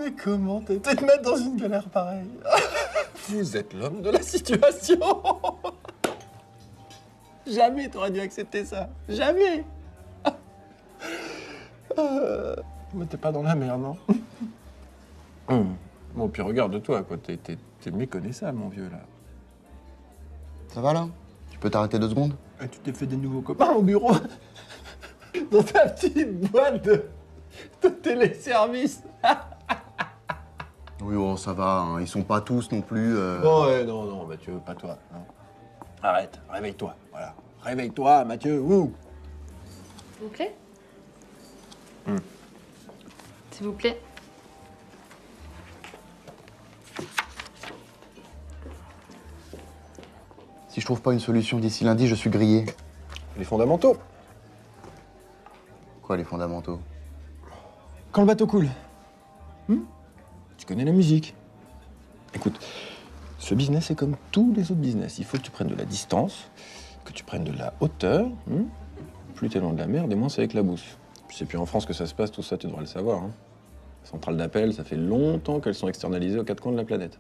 Speaker 10: Mais comment t'es te mettre dans une galère pareille? Vous êtes l'homme de la situation. Jamais t'aurais dû accepter ça. Jamais. Mais t'es pas dans la merde, non? Bon, puis regarde-toi, quoi. T'es méconnaissable, mon vieux, là.
Speaker 6: Ça va, là? Tu peux t'arrêter 2 secondes?
Speaker 10: Et tu t'es fait des nouveaux copains au bureau? Dans ta petite boîte de téléservice.
Speaker 6: Oui, oh, ça va, hein. Ils sont pas tous non plus...
Speaker 10: Bon, ouais, non, Mathieu, pas toi. Non. Arrête, réveille-toi, voilà. Réveille-toi, Mathieu, ouh.
Speaker 1: S'il vous plaît. S'il vous plaît.
Speaker 6: Si je trouve pas une solution d'ici lundi, je suis grillé.
Speaker 10: Les fondamentaux.
Speaker 6: Quoi, les fondamentaux?
Speaker 10: Quand le bateau coule. Tu connais la musique. Écoute, ce business est comme tous les autres business. Il faut que tu prennes de la distance, que tu prennes de la hauteur. Plus t'es loin de la mer, des moins c'est avec la bouffe. Puis c'est plus en France que ça se passe, tout ça, tu devrais le savoir. Les centrales d'appel, ça fait longtemps qu'elles sont externalisées aux 4 coins de la planète.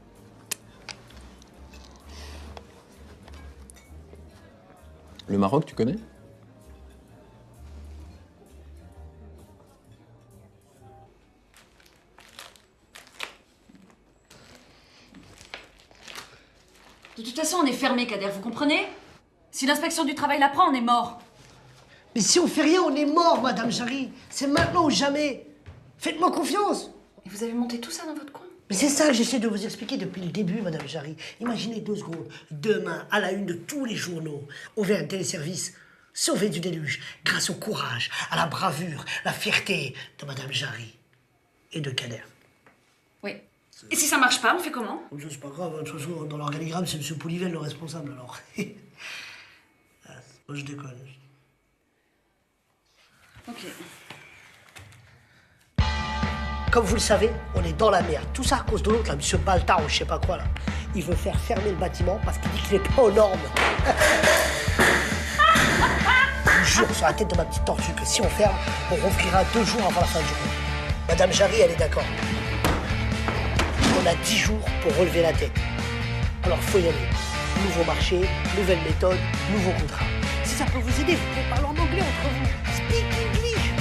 Speaker 10: Le Maroc, tu connais?
Speaker 1: De toute façon, on est fermé, Kader, vous comprenez? Si l'inspection du travail la prend, on est mort.
Speaker 7: Mais si on fait rien, on est mort, Madame Jarry. C'est maintenant ou jamais. Faites-moi confiance.
Speaker 1: Et vous avez monté tout ça dans votre coin?
Speaker 7: Mais c'est ça que j'essaie de vous expliquer depuis le début, Madame Jarry. Imaginez 2 secondes. Demain, à la une de tous les journaux, on fait un téléservice sauvé du déluge grâce au courage, à la bravure, la fierté de Madame Jarry et de Kader.
Speaker 1: Oui. Et si ça marche pas, on fait comment?
Speaker 7: C'est pas grave, de toute façon, dans l'organigramme, c'est M. Polivel le responsable, alors. Moi, je déconne.
Speaker 1: Ok.
Speaker 7: Comme vous le savez, on est dans la merde. Tout ça à cause de l'autre, là, monsieur Baltard ou je sais pas quoi, là. Il veut faire fermer le bâtiment parce qu'il dit qu'il est pas aux normes. Je vous jure sur la tête de ma petite tortue que si on ferme, on rouvrira 2 jours avant la fin du mois. Madame Jarry, elle est d'accord. On a 10 jours pour relever la tête. Alors faut y aller. Nouveau marché, nouvelle méthode, nouveau contrat. Si ça peut vous aider, vous pouvez parler en anglais entre vous. Speak English.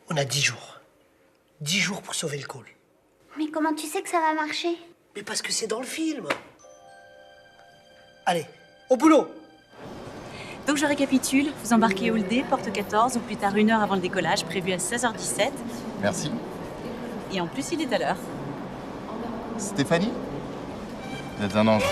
Speaker 7: On a 10 jours. 10 jours pour sauver le call.
Speaker 22: Mais comment tu sais que ça va marcher?
Speaker 7: Mais parce que c'est dans le film. Allez, au boulot.
Speaker 8: Donc je récapitule, vous embarquez Hall D, porte 14, ou plus tard 1 heure avant le décollage, prévu à 16h17.
Speaker 6: Merci.
Speaker 8: Et en plus, il est à l'heure.
Speaker 6: Stéphanie? Vous êtes un ange.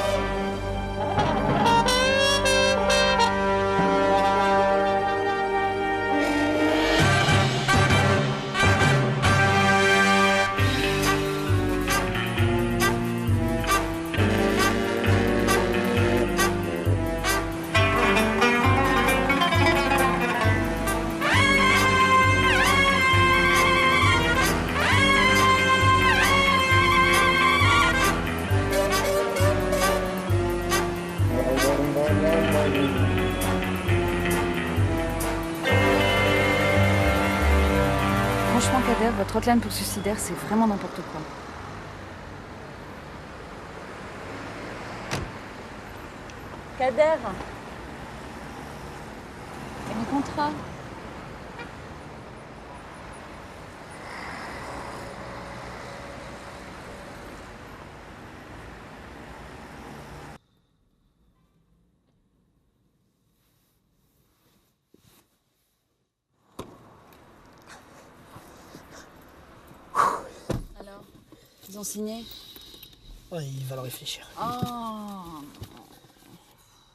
Speaker 1: Franchement, Kader, votre hotline pour suicidaire, c'est vraiment n'importe quoi.
Speaker 8: Kader. Et mon contrat?
Speaker 1: Alors, ils ont signé?
Speaker 7: Ouais, il va le réfléchir.
Speaker 1: Oh.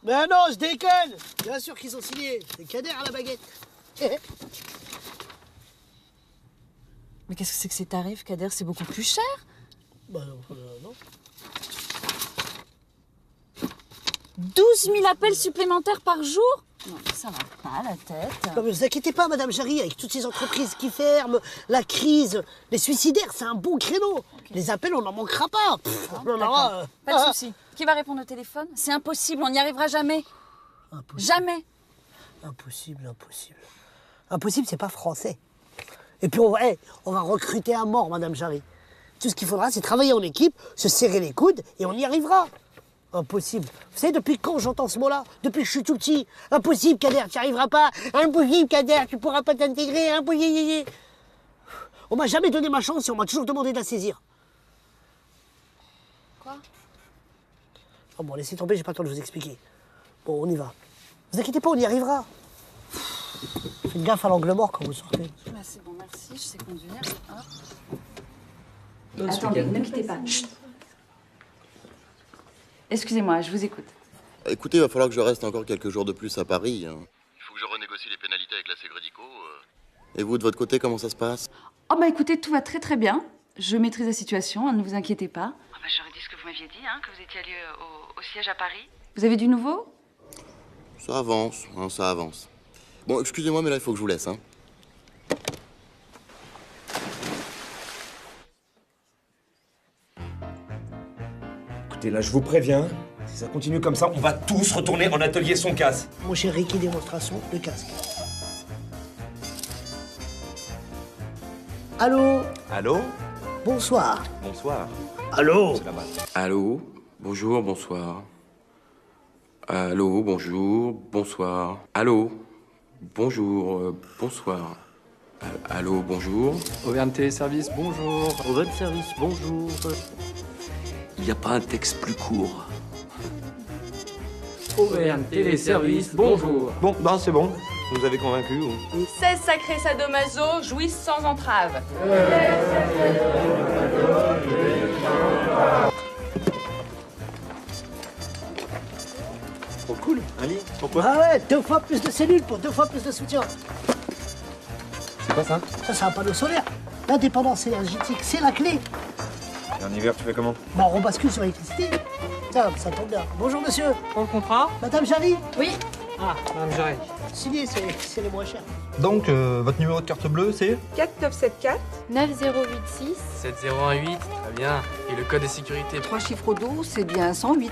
Speaker 7: Mais non, je déconne. Bien sûr qu'ils ont signé. C'est Kader à la baguette.
Speaker 1: Mais qu'est-ce que c'est que ces tarifs, Kader? C'est beaucoup plus cher?
Speaker 7: Bah non.
Speaker 1: 12 000 appels supplémentaires par jour? Non, ça va pas la tête.
Speaker 7: Non mais vous inquiétez pas, Madame Jarry, avec toutes ces entreprises qui ferment, la crise, les suicidaires, c'est un bon créneau. Okay. Les appels, on n'en manquera pas.
Speaker 1: Pas de souci. Qui va répondre au téléphone? C'est impossible, on n'y arrivera jamais.
Speaker 7: Impossible.
Speaker 1: Jamais.
Speaker 7: Impossible. Impossible, c'est pas français. Et puis on va recruter à mort, Madame Jarry. Tout ce qu'il faudra, c'est travailler en équipe, se serrer les coudes, et on y arrivera. Impossible. Vous savez, depuis quand j'entends ce mot-là? Depuis que je suis tout petit. Impossible, Kader, tu n'y arriveras pas. Impossible, Kader, tu pourras pas t'intégrer. Impossible. On m'a jamais donné ma chance et on m'a toujours demandé de la saisir.
Speaker 1: Quoi?
Speaker 7: Oh bon, laissez tomber, j'ai pas le temps de vous expliquer. Bon, on y va. Vous inquiétez pas, on y arrivera. Faites gaffe à l'angle mort quand vous sortez.
Speaker 1: Bah, c'est bon, merci, je sais conduire.
Speaker 11: Bonne
Speaker 1: Attendez,
Speaker 11: week-end.
Speaker 1: ne quittez pas. Chut. Excusez-moi, je vous écoute.
Speaker 6: Écoutez, il va falloir que je reste encore quelques jours de plus à Paris. Il faut que je renégocie les pénalités avec la Ségrédico. Et vous, de votre côté, comment ça se passe?
Speaker 1: Oh bah écoutez, tout va très très bien. Je maîtrise la situation, ne vous inquiétez pas.
Speaker 22: Ah bah, j'aurais dit ce que vous m'aviez dit, hein, que vous étiez allé au siège à Paris.
Speaker 1: Vous avez du nouveau?
Speaker 6: Ça avance, ça avance. Bon, excusez-moi, mais là, il faut que je vous laisse.
Speaker 23: Écoutez, là, je vous préviens, si ça continue comme ça, on va tous retourner en atelier son casse.
Speaker 7: Mon cher Ricky, démonstration, le casque. Allô?
Speaker 17: Allô?
Speaker 7: Bonsoir.
Speaker 17: Bonsoir.
Speaker 7: Allô?
Speaker 17: C'est là-bas.
Speaker 12: Allô? Bonjour, bonsoir. Allô, bonjour, bonsoir. Allô? Bonjour, bonsoir. Allô, bonjour.
Speaker 15: Auvergne Téléservice, bonjour.
Speaker 12: Auvergne Service, bonjour. Il n'y a pas un texte plus court.
Speaker 4: Auvergne Téléservice, bonjour.
Speaker 10: Bon, ben c'est bon. Vous nous avez convaincus.
Speaker 20: 16 sacrés sadomaso jouissent sans entrave.
Speaker 10: Trop cool, un lit. Pourquoi?
Speaker 7: Ah ouais, 2 fois plus de cellules pour 2 fois plus de soutien.
Speaker 10: C'est quoi ça?
Speaker 7: Ça, c'est un panneau solaire. L'indépendance énergétique, c'est la clé.
Speaker 10: Et en hiver, tu fais comment?
Speaker 7: Bah, on rebascule sur l'électricité. Tiens, ça tombe bien. Bonjour, monsieur.
Speaker 4: Pour le contrat?
Speaker 7: Madame Jarry? Oui.
Speaker 4: Ah, Madame Jarry.
Speaker 7: Signé, c'est les moins chers.
Speaker 10: Donc, votre numéro de carte bleue, c'est?
Speaker 16: 4974
Speaker 22: 9086
Speaker 4: 7018, très bien. Et le code de sécurité?
Speaker 14: 3 chiffres au dos, c'est bien 108.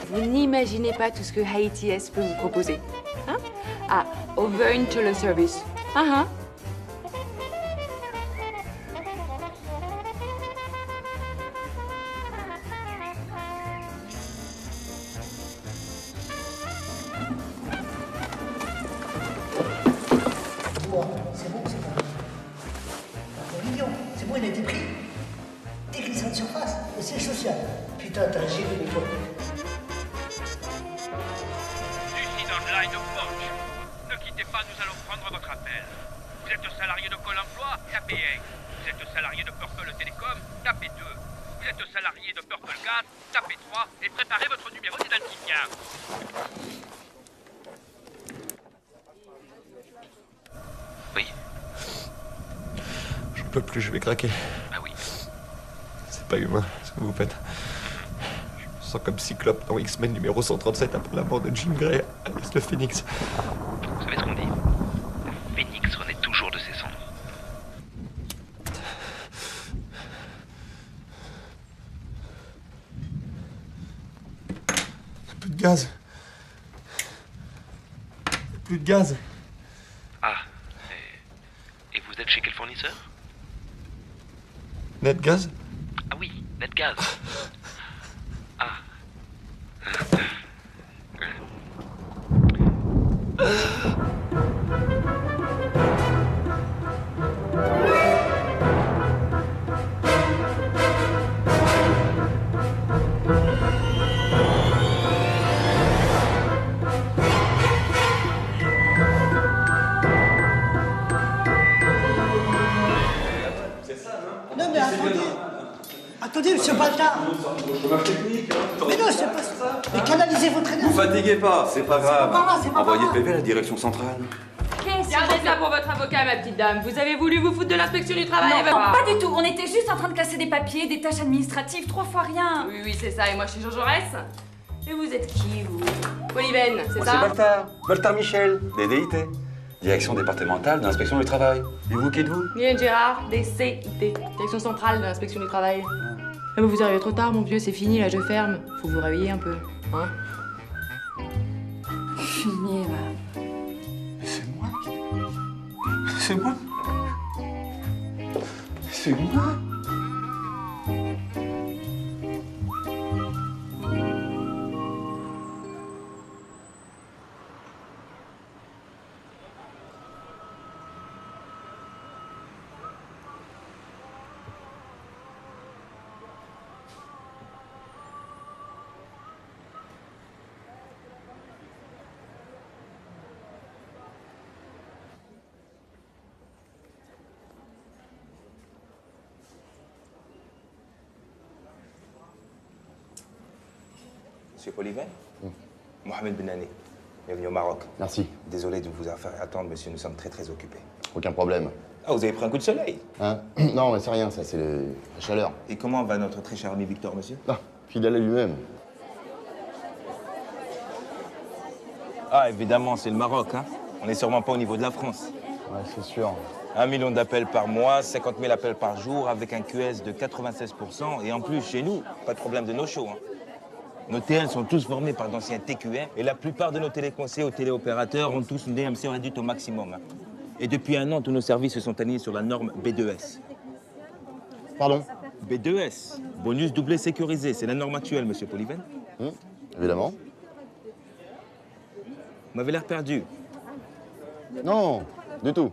Speaker 20: Vous n'imaginez pas tout ce que Haïti S peut vous proposer. Hein? Ah, Auvergne Téléservice. Ah,
Speaker 7: C'est bon, c'est bon. C'est mignon. C'est bon, il a été pris. Déglissant de surface. Et c'est social. Putain, t'as un gilet de toi.
Speaker 18: Lucide Online Poche. Ne quittez pas, nous allons prendre votre appel. Vous êtes salarié de Pôle emploi, tapez 1. Vous êtes salarié de Purple Télécom, tapez 2. Vous êtes salarié de Purple Gas, tapez 3 et préparez votre numéro d'identifiant. Oui.
Speaker 10: Je peux plus, je vais craquer.
Speaker 18: Ah oui.
Speaker 10: C'est pas humain, ce que vous faites. Je me sens comme Cyclope dans X-Men numéro 137 après la mort de Jean Grey, alias le Phénix.
Speaker 18: Vous savez ce qu'on dit? Le Phénix renaît toujours de ses cendres.
Speaker 10: Plus de gaz. Plus de gaz.
Speaker 18: Ah. Et vous êtes chez quel fournisseur?
Speaker 10: Netgaz?
Speaker 18: Ah oui, Netgaz. Ah.
Speaker 7: Non, mais attendez. Attendez, monsieur Baltard. Mais non, c'est pas ça. Mais canalisez votre énergie.
Speaker 9: Vous fatiguez pas, c'est pas grave.
Speaker 7: pas grave, c'est pas
Speaker 9: Envoyez
Speaker 7: grave.
Speaker 9: PV à la direction centrale.
Speaker 20: Gardez ça pour votre avocat, ma petite dame. Vous avez voulu vous foutre de l'inspection du travail.
Speaker 1: Non, pas du tout. On était juste en train de classer des papiers, des tâches administratives, 3 fois rien.
Speaker 20: Oui, oui, c'est ça. Et moi, je suis Jean Jaurès. Et vous êtes qui, vous? Polyven, c'est
Speaker 9: Moi,
Speaker 20: ça?
Speaker 9: c'est Baltard. Baltard Michel, DDIT. Direction départementale d'inspection du travail. Et vous, qui êtes-vous?
Speaker 20: Mylène Gérard, DCIT. Direction centrale de l'inspection du travail. Ah, mais vous arrivez trop tard, mon vieux. C'est fini, là, je ferme. Faut vous réveiller un peu. Hein?
Speaker 1: Fini, va.
Speaker 10: C'est moi. C'est moi. C'est moi.
Speaker 24: Monsieur Polyven? Mohamed Benani, bienvenue au Maroc.
Speaker 25: Merci.
Speaker 24: Désolé de vous faire attendre, monsieur, nous sommes très occupés.
Speaker 25: Aucun problème.
Speaker 24: Ah, vous avez pris un coup de soleil?
Speaker 25: Hein? Non, mais c'est rien, ça, c'est la chaleur.
Speaker 24: Et comment va notre très cher ami Victor, monsieur?
Speaker 25: Ah, fidèle à lui-même.
Speaker 24: Ah, évidemment, c'est le Maroc, hein. On n'est sûrement pas au niveau de la France.
Speaker 25: Ouais, c'est sûr.
Speaker 24: 1 million d'appels par mois, 50 000 appels par jour, avec un QS de 96%. Et en plus, chez nous, pas de problème de no-show, hein. Nos TL sont tous formés par d'anciens TQM et la plupart de nos téléconseillers ou téléopérateurs ont tous une DMC réduite au maximum. Hein. Et depuis 1 an, tous nos services se sont alignés sur la norme B2S.
Speaker 25: Pardon?
Speaker 24: B2S, bonus doublé sécurisé, c'est la norme actuelle, monsieur Polyven.
Speaker 25: Évidemment.
Speaker 24: Vous m'avez l'air perdu.
Speaker 25: Non, du tout.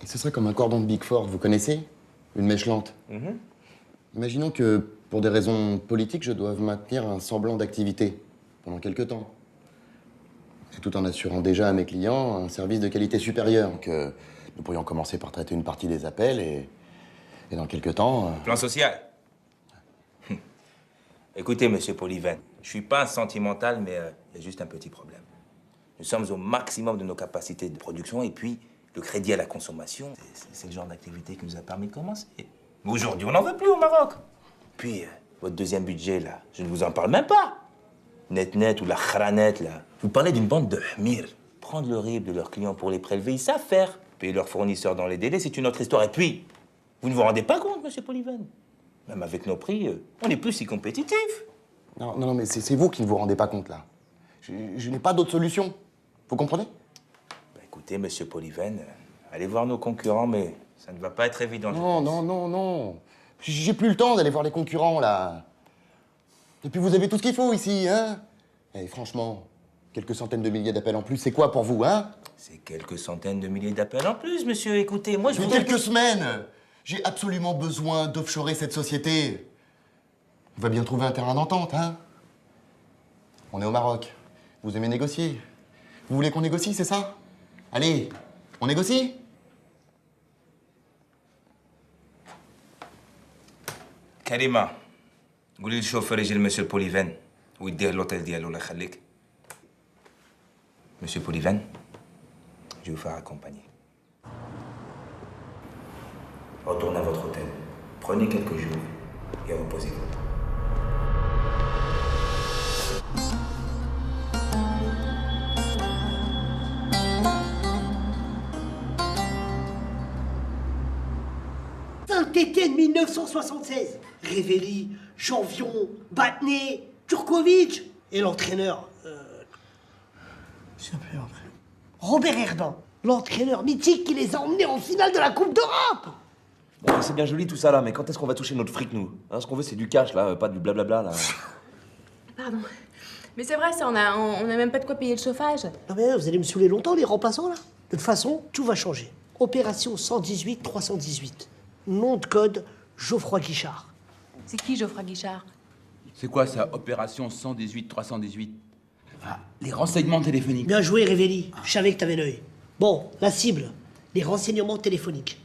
Speaker 25: Ce serait comme un cordon de Big Four, vous connaissez? Une mèche lente. Imaginons que, pour des raisons politiques, je doive maintenir un semblant d'activité pendant quelques temps. Et tout en assurant déjà à mes clients un service de qualité supérieure, que nous pourrions commencer par traiter une partie des appels et dans quelques temps...
Speaker 24: Plan social. Écoutez, monsieur Polyven, je suis pas un sentimental, mais il y a juste un petit problème. Nous sommes au maximum de nos capacités de production et puis le crédit à la consommation, c'est le genre d'activité qui nous a permis de commencer. Mais aujourd'hui, on n'en veut plus au Maroc. Puis, votre deuxième budget, là, je ne vous en parle même pas. Net ou la khranet, là. Vous parlez d'une bande de hmir. Prendre le RIB de leurs clients pour les prélever, ils savent faire. Payer leurs fournisseurs dans les délais, c'est une autre histoire. Et puis, vous ne vous rendez pas compte, monsieur Polyven. Même avec nos prix, on n'est plus si compétitifs.
Speaker 25: Non, mais c'est vous qui ne vous rendez pas compte, là. Je n'ai pas d'autre solution. Vous comprenez?
Speaker 24: Écoutez, monsieur Polyven, allez voir nos concurrents, mais ça ne va pas être évident.
Speaker 25: Non. J'ai plus le temps d'aller voir les concurrents, là. Et puis vous avez tout ce qu'il faut ici, hein? Et franchement, quelques centaines de milliers d'appels en plus, c'est quoi pour vous, hein?
Speaker 24: C'est quelques centaines de milliers d'appels en plus, monsieur. Écoutez, moi, je
Speaker 25: vous...
Speaker 24: vous...
Speaker 25: quelques semaines! J'ai absolument besoin d'offshorer cette société. On va bien trouver un terrain d'entente, hein? On est au Maroc. Vous aimez négocier. Vous voulez qu'on négocie, c'est ça? Allez, on négocie?
Speaker 24: Karima, قولي للشوفير يجي لمسيو بوليفان ويديه l'hôtel ديالو الله يخليك. Monsieur Polyven, je vais vous faire accompagner. Retournez à votre hôtel. Prenez quelques jours et reposez-vous.
Speaker 7: Saint-Étienne 1976. Révéli, Janvion, Batné, Turkovic et l'entraîneur. S'il te plaît, l'entraîneur. Robert Herbin, l'entraîneur mythique qui les a emmenés en finale de la Coupe d'Europe.
Speaker 2: Bon, c'est bien joli tout ça là, mais quand est-ce qu'on va toucher notre fric, nous hein? Ce qu'on veut, c'est du cash là, pas du blablabla là.
Speaker 20: Pardon. Mais c'est vrai, ça, on a même pas de quoi payer le chauffage.
Speaker 7: Non mais vous allez me saouler longtemps, les remplaçants là. De toute façon, tout va changer. Opération 118-318. Nom de code, Geoffroy Guichard.
Speaker 20: C'est qui Geoffroy Guichard?
Speaker 17: C'est quoi ça, opération 118-318? Ah, les renseignements téléphoniques.
Speaker 7: Bien joué, Révéli. Je savais que t'avais l'œil. Bon, la cible, les renseignements téléphoniques.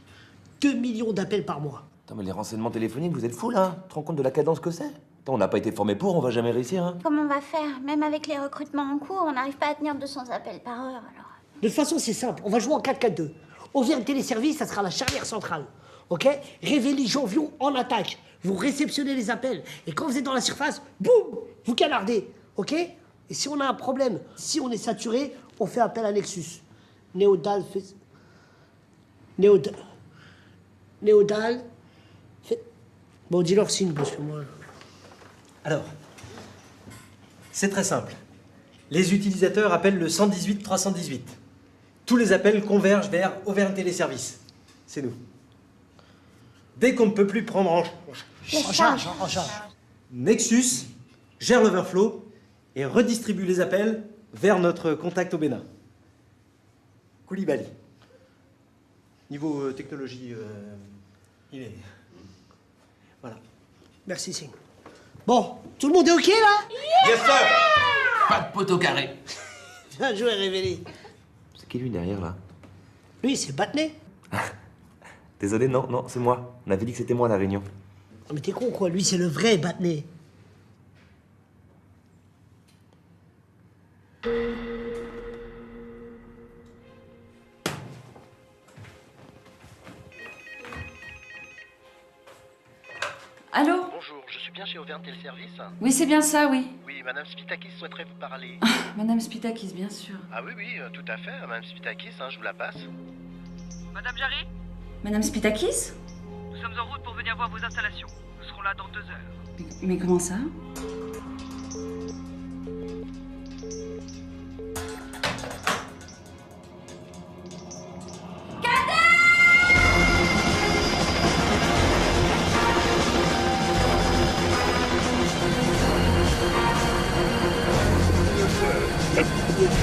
Speaker 7: 2 millions d'appels par mois.
Speaker 2: Attends, mais les renseignements téléphoniques, vous êtes fous là? Tu te rends compte de la cadence que c'est? Attends, on n'a pas été formé pour, on va jamais réussir, hein?
Speaker 22: Comment on va faire? Même avec les recrutements en cours, on n'arrive pas à tenir 200 appels par heure, alors.
Speaker 7: De toute façon, c'est simple. On va jouer en 4-4-2. On vient de téléservice, ça sera la charnière centrale. Ok? Révéli, Janvion, en attaque. Vous réceptionnez les appels. Et quand vous êtes dans la surface, boum! Vous canardez. Ok? Et si on a un problème, si on est saturé, on fait appel à Nexus. Néodal fait... Néodal fait... Bon, dis-leur signe, parce que moi...
Speaker 11: Alors, c'est très simple. Les utilisateurs appellent le 118-318. Tous les appels convergent vers Auvergne Téléservices. C'est nous. Dès qu'on ne peut plus prendre en charge, Nexus gère l'overflow et redistribue les appels vers notre contact au Bénin. Koulibaly. Niveau technologie, il est... Voilà.
Speaker 7: Merci, Singh. Bon, tout le monde est OK, là?
Speaker 24: Yes, sir!
Speaker 17: Pas de poteau carré.
Speaker 7: Bien joué, Révéli.
Speaker 2: C'est qui lui derrière là?
Speaker 7: Lui, c'est Batné.
Speaker 2: Désolé, non, c'est moi. On avait dit que c'était moi la réunion.
Speaker 7: Non, mais t'es con, quoi. Lui, c'est le vrai Batné.
Speaker 1: Allô?
Speaker 3: Bonjour, je suis bien chez Auvergne Téléservice?
Speaker 1: Oui, c'est bien ça, oui.
Speaker 3: Oui, Madame Spitakis souhaiterait vous parler.
Speaker 1: Madame Spitakis, bien sûr.
Speaker 3: Ah oui, tout à fait, Madame Spitakis, je vous la passe.
Speaker 5: Madame Jarry,
Speaker 1: Madame Spitakis?
Speaker 5: nous sommes en route pour venir voir vos installations. Nous serons là dans 2 heures.
Speaker 1: Mais comment ça?
Speaker 7: «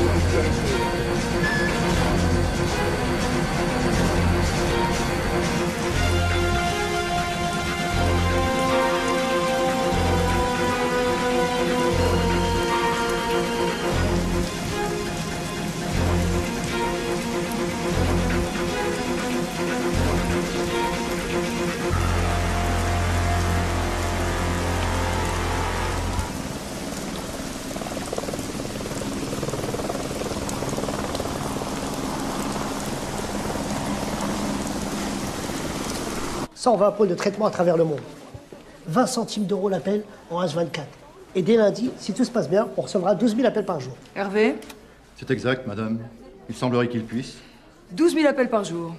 Speaker 7: 120 pôles de traitement à travers le monde. 20 centimes d'euros l'appel en H24. Et dès lundi, si tout se passe bien, on recevra 12 000 appels par jour.
Speaker 16: Hervé,
Speaker 10: C'est exact, madame. Il semblerait qu'il puisse.
Speaker 16: 12 000 appels par jour.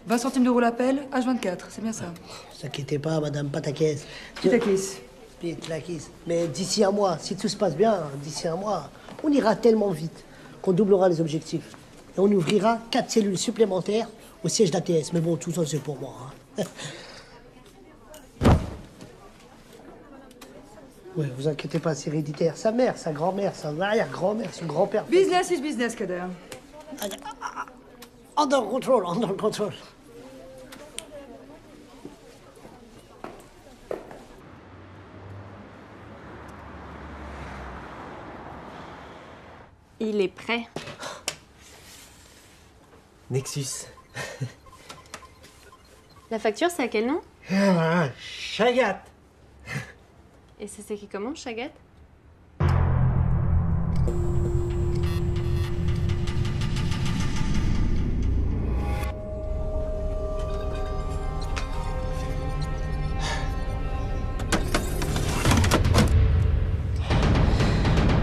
Speaker 16: 20 centimes d'euros l'appel, H24, c'est bien ça.
Speaker 7: Ne vous inquiétez pas, madame Patakès.
Speaker 16: Pitakis.
Speaker 7: Pitakis. Mais d'ici un mois, si tout se passe bien, d'ici un mois, on ira tellement vite qu'on doublera les objectifs. Et on ouvrira 4 cellules supplémentaires au siège d'ATS. Mais bon, tout ça, c'est pour moi. Hein. Oui, vous inquiétez pas, c'est héréditaire. Sa mère, sa grand-mère, sa arrière-grand-mère, son grand-père.
Speaker 16: Business is business, Kader.
Speaker 7: Under control, under control.
Speaker 20: Il est prêt.
Speaker 11: Nexus.
Speaker 20: La facture, c'est à quel nom?
Speaker 7: Chagat.
Speaker 20: Et ça s'écrit comment, Chagat?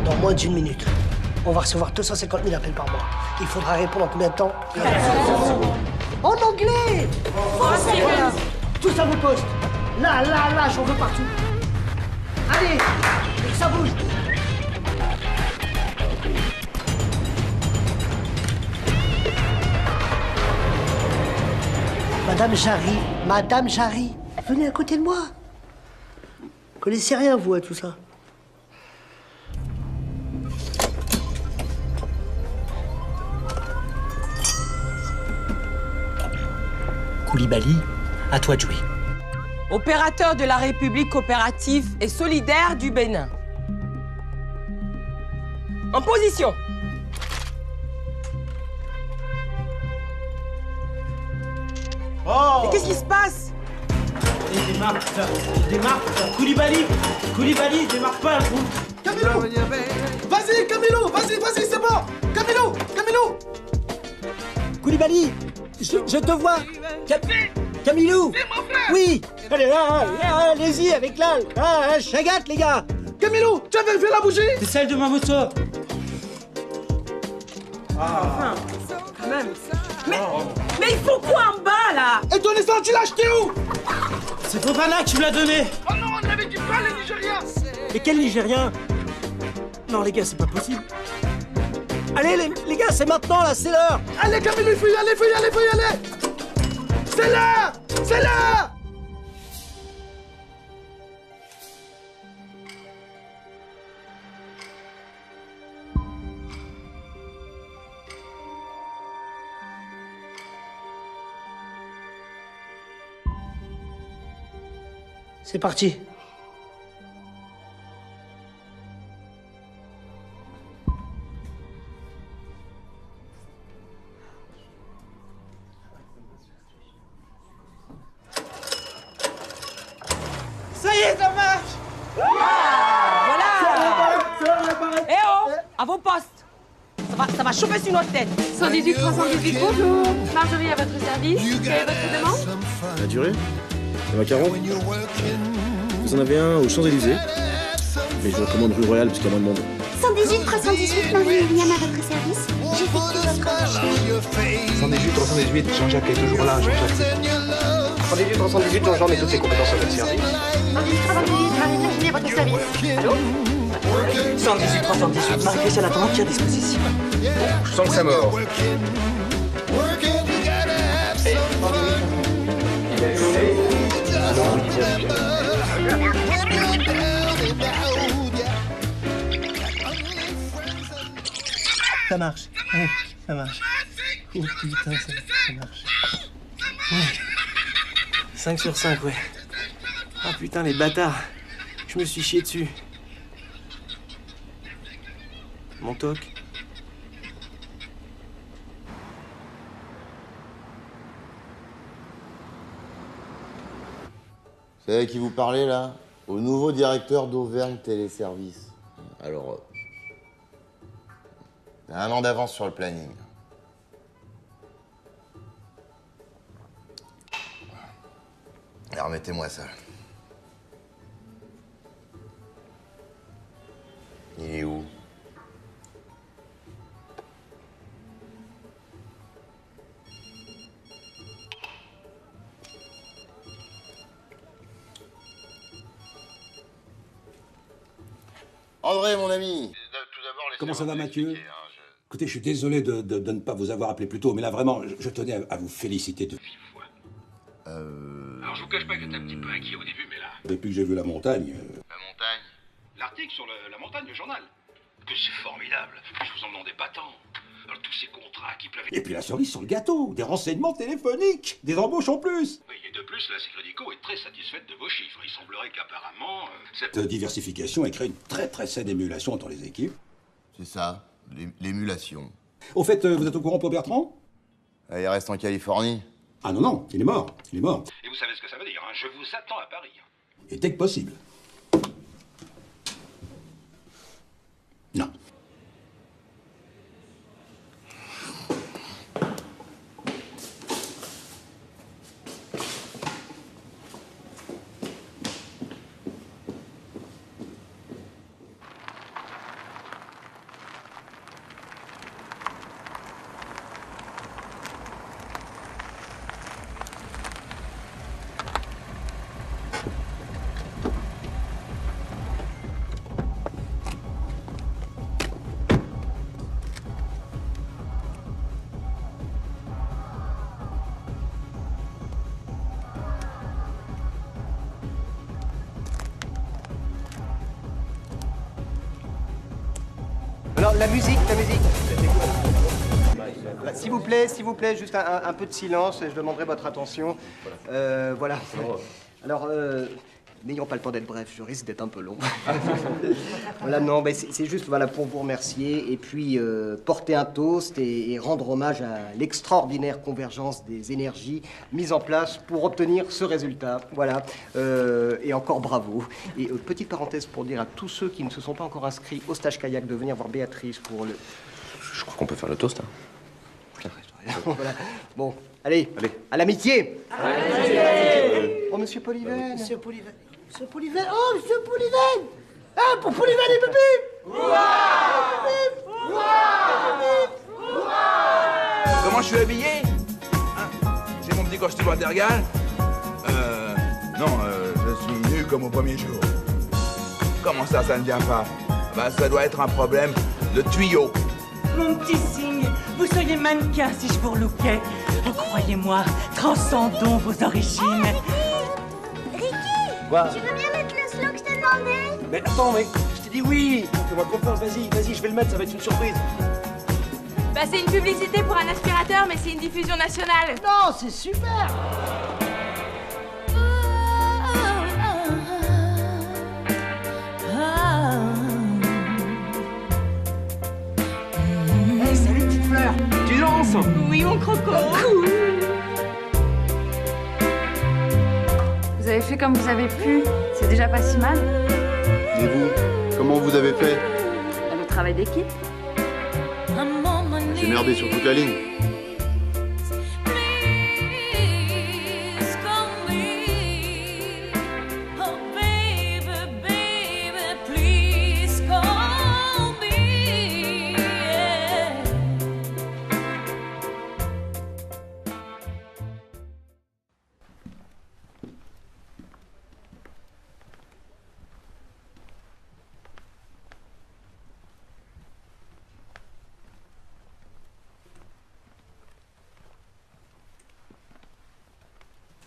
Speaker 7: Dans moins d'1 minute, on va recevoir 250 000 appels par mois. Il faudra répondre en combien de temps? En anglais! Voilà. Tous à vos postes. Là, j'en veux partout. Allez, que ça bouge. Madame Jarry, venez à côté de moi. Vous connaissez rien, vous, à tout ça?
Speaker 11: Koulibaly, à toi de jouer.
Speaker 6: Opérateur de la République coopérative et solidaire du Bénin. En position.
Speaker 11: Oh!
Speaker 6: Mais qu'est-ce qui se passe?
Speaker 11: Il démarre. Koulibaly, démarre pas, gros.
Speaker 8: Camilo! Vas-y, Camilo! Vas-y, c'est bon! Camilo!
Speaker 11: Koulibaly, je te vois. Camilo! Oui! Allez, allez-y avec l'âle. Chagat, les gars!
Speaker 8: Camilo, tu avais fait la bougie?
Speaker 11: C'est celle de ma moto.
Speaker 6: Enfin, quand même. Mais il faut quoi en bas, là?
Speaker 8: Et ton essence, tu l'as acheté où?
Speaker 11: C'est Fofana qui me l'a donné.
Speaker 8: Oh non, on avait dit pas les Nigériens!
Speaker 11: Mais quel Nigérien? Non, les gars, c'est pas possible. Allez, les gars, c'est maintenant, là, c'est l'heure.
Speaker 8: Allez, Camilo, il faut y aller! C'est l'heure!
Speaker 7: C'est parti.
Speaker 6: Ça y est, ça marche! Voilà! Eh oh! À vos postes! Ça va chauffer sur notre tête!
Speaker 20: 118 318, bonjour! Marjorie à votre service. Quelle est votre demande?
Speaker 13: La durée? Les macarons? Vous en avez un aux Champs-Élysées? Mais je vous recommande rue Royale parce qu'il y a moins de monde.
Speaker 22: 118 318, Marie-William à votre service. J'effectue votre recherche.
Speaker 23: 118 318, Jean-Jacques est toujours là, Jean-Jacques. 118 318, Jean-Jean met toutes ses compétences à votre service.
Speaker 22: 118 318, Marie-Virginie à votre service. Allô?
Speaker 11: 118 318, Marie-Christiane attend qui à disposition.
Speaker 23: Je sens que ça mord.
Speaker 11: Ça marche. Ouais, ça marche. Oh putain, ça marche. Ouais. 5 sur 5, ouais. Ah putain, les bâtards. Je me suis chié dessus. Mon toc.
Speaker 25: C'est à qui vous parlez, là? Au nouveau directeur d'Auvergne Téléservices. Alors, t'as 1 an d'avance sur le planning. Et remettez-moi ça. Il est où? André, mon ami.
Speaker 9: Comment ça va, Mathieu? Écoutez, je suis désolé de ne pas vous avoir appelé plus tôt, mais là, vraiment, je tenais à vous féliciter de vive voix.
Speaker 18: Alors, je vous cache pas que j'étais un petit peu inquiet au début, mais là...
Speaker 9: Depuis que j'ai vu la montagne...
Speaker 25: La montagne?
Speaker 18: L'article sur la montagne, le journal. Que c'est formidable. Je vous en demandais pas tant. Alors, tous ces contrats qui pleuvent...
Speaker 9: Et puis la cerise sur le gâteau, des renseignements téléphoniques, des embauches en plus.
Speaker 18: Oui, et de plus, la Sécrédico est très satisfaite de vos chiffres. Il semblerait qu'apparemment...
Speaker 9: Cette diversification ait créé une très saine émulation entre les équipes.
Speaker 25: C'est ça, l'émulation.
Speaker 9: Au fait, vous êtes au courant pour Bertrand?
Speaker 25: Il reste en Californie.
Speaker 9: Ah non, il est mort. Il est mort.
Speaker 18: Et vous savez ce que ça veut dire, hein? Je vous attends à Paris.
Speaker 9: Et dès que possible. Non.
Speaker 11: Alors, la musique. S'il vous plaît, juste un peu de silence, et je demanderai votre attention. Voilà. Alors, n'ayons pas le temps d'être bref, je risque d'être un peu long. Voilà, non, mais c'est juste voilà, pour vous remercier, et puis porter un toast et rendre hommage à l'extraordinaire convergence des énergies mises en place pour obtenir ce résultat. Voilà. Et encore bravo. Et petite parenthèse pour dire à tous ceux qui ne se sont pas encore inscrits au stage kayak de venir voir Béatrice pour le...
Speaker 2: Je crois qu'on peut faire le toast. Hein.
Speaker 11: Voilà. Bon, allez, à l'amitié. Oh, monsieur Polyven.
Speaker 7: Monsieur Polyven. Monsieur Polyven. Oh, monsieur Polyven. Ah, pour Polyven et Bébé.
Speaker 17: Comment je suis habillé hein? J'ai mon petit costume Watergal. Non, je suis nu comme au premier jour. Comment ça ne vient pas? Bah, ça doit être un problème de tuyau.
Speaker 6: Mon petit Sing, vous seriez mannequin si je vous relookais. Oh, croyez-moi, transcendons vos origines.
Speaker 22: Ricky,
Speaker 11: Quoi?
Speaker 22: tu veux bien mettre le slow que je t'ai demandé?
Speaker 11: Mais attends, mais je t'ai dit oui. Fais-moi confiance, vas-y, je vais le mettre, ça va être une surprise.
Speaker 20: Bah, c'est une publicité pour un aspirateur, mais c'est une diffusion nationale.
Speaker 7: Non, c'est super.
Speaker 11: Hey, salut petite fleur. Tu danses?
Speaker 20: Oui, mon croco.
Speaker 1: Cool. Vous avez fait comme vous avez pu. C'est déjà pas si mal.
Speaker 25: Et vous, comment vous avez fait?
Speaker 1: Le travail d'équipe.
Speaker 25: J'ai merdé sur toute la ligne.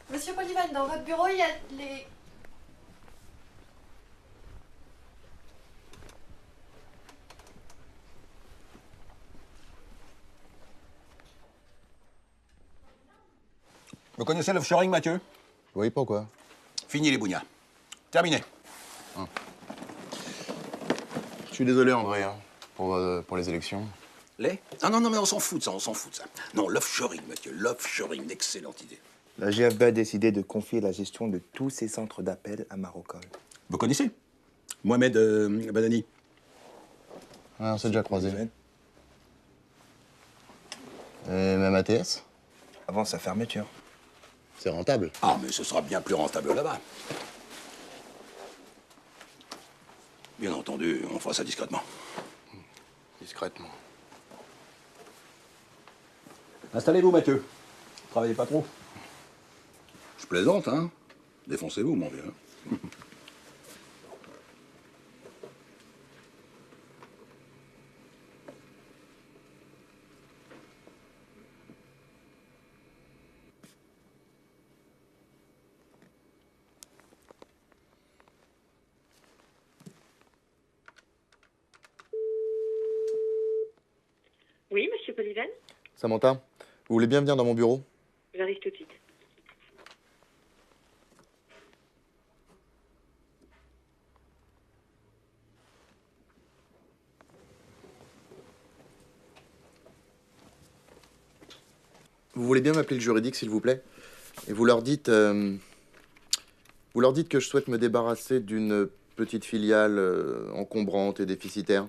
Speaker 4: Monsieur Polyven, dans votre bureau, il y a les...
Speaker 9: Vous connaissez l'offshoring, Mathieu?
Speaker 25: Oui, pourquoi?
Speaker 9: Fini les bougnats. Terminé.
Speaker 25: Je suis désolé, André, hein, pour les élections.
Speaker 9: Les? Ah non, mais on s'en fout de ça, on s'en fout de ça. Non, l'offshoring, Mathieu, l'offshoring, excellente idée.
Speaker 12: La GFB a décidé de confier la gestion de tous ces centres d'appel à Marocol.
Speaker 9: Vous connaissez? Mohamed Badani.
Speaker 25: Ouais, on s'est déjà croisés. Et même ATS?
Speaker 12: Avant sa fermeture.
Speaker 25: C'est rentable.
Speaker 9: Ah, mais ce sera bien plus rentable là-bas. Bien entendu, on fera ça discrètement.
Speaker 25: Discrètement.
Speaker 9: Installez-vous, Mathieu. Travaillez pas trop. Je plaisante, hein. Défoncez-vous, mon vieux.
Speaker 14: Oui, monsieur Poliven?
Speaker 25: Samantha, vous voulez bien venir dans mon bureau?
Speaker 14: J'arrive tout de suite.
Speaker 25: Vous voulez bien m'appeler le juridique, s'il vous plaît? Et vous leur dites que je souhaite me débarrasser d'une petite filiale encombrante et déficitaire,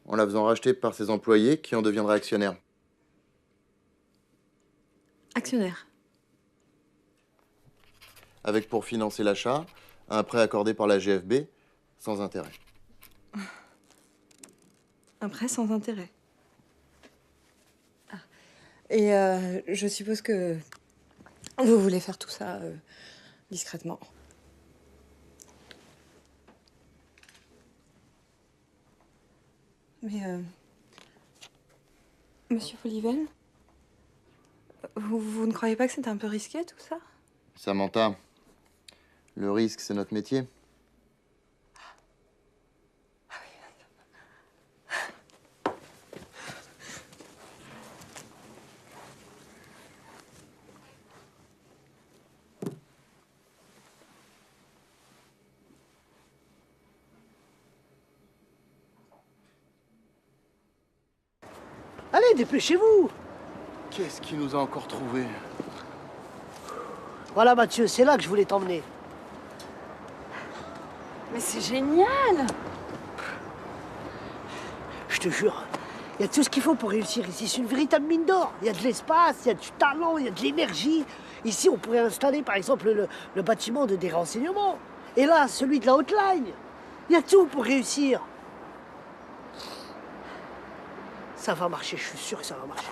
Speaker 25: en la faisant racheter par ses employés qui en deviendraient actionnaires.
Speaker 15: Actionnaire.
Speaker 25: Avec pour financer l'achat, un prêt accordé par la GFB sans intérêt.
Speaker 15: Un prêt sans intérêt. Ah. Et je suppose que vous voulez faire tout ça discrètement. Mais, monsieur Poliven, vous ne croyez pas que c'est un peu risqué, tout ça?
Speaker 25: Samantha, le risque, c'est notre métier.
Speaker 7: Allez, dépêchez-vous!
Speaker 25: Qu'est-ce qui nous a encore trouvés?
Speaker 7: Voilà, Mathieu, c'est là que je voulais t'emmener.
Speaker 1: Mais c'est génial!
Speaker 7: Je te jure, il y a tout ce qu'il faut pour réussir ici. C'est une véritable mine d'or. Il y a de l'espace, il y a du talent, il y a de l'énergie. Ici, on pourrait installer, par exemple, le bâtiment des renseignements. Et là, celui de la hotline. Il y a tout pour réussir. Ça va marcher, je suis sûr que ça va marcher.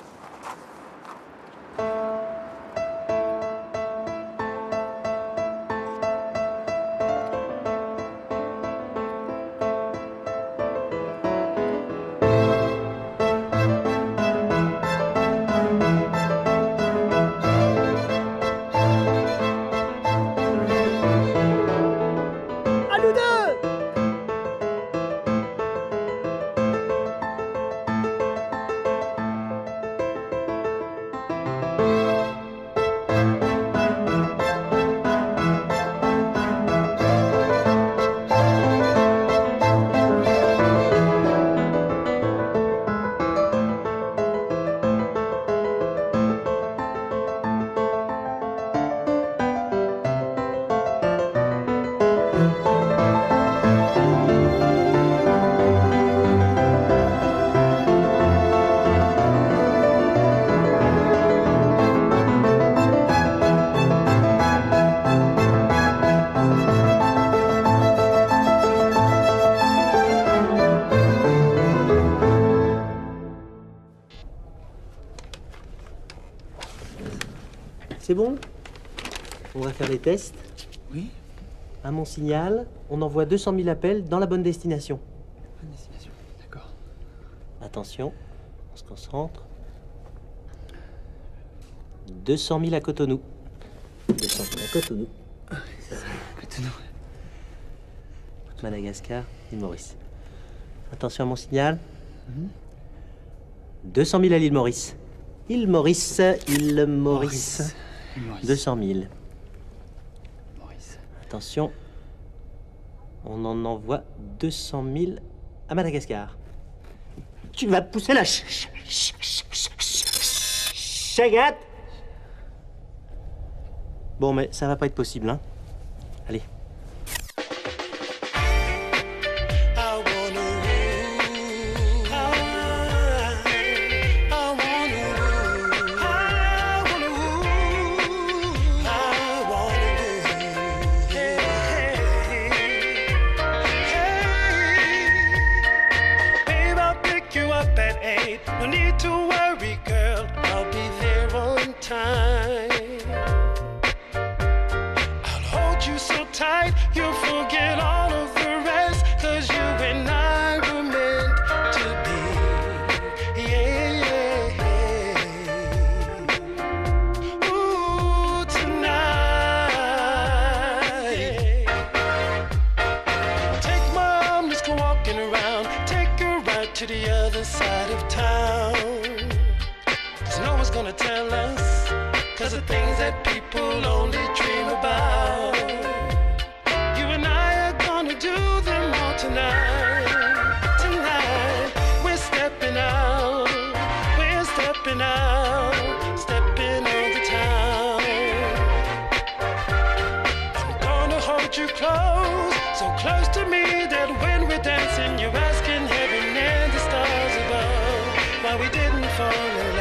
Speaker 7: À nous deux!
Speaker 11: C'est bon? On va faire les tests.
Speaker 12: Oui.
Speaker 11: À mon signal, on envoie 200 000 appels dans la bonne destination.
Speaker 12: Bonne destination, d'accord.
Speaker 11: Attention, on se concentre. 200 000 à Cotonou. 200 000 à Cotonou.
Speaker 12: Cotonou.
Speaker 11: Madagascar, l'île Maurice. Attention à mon signal. 200 000 à l'île Maurice. Île Maurice, île Maurice. 200 000. Attention, on en envoie 200 000 à Madagascar. Tu vas pousser la chagate. Bon, mais ça va pas être possible, hein. Allez.
Speaker 3: No need to worry, girl, I'll be there on time. I'll hold you so tight, you'll forget all of the rest, 'cause you and I were meant to be. Yeah. Ooh, tonight. Take my arm, let's go walking around. Take a ride to the other side of town. 'Cause no one's gonna tell us, 'cause the things that people only dream about. You and I are gonna do them all tonight. Tonight, we're stepping out. We're stepping out. Stepping on the town. I'm gonna hold you close, so close to me that when we're dancing, you're asking heaven and the stars above why we didn't fall in love.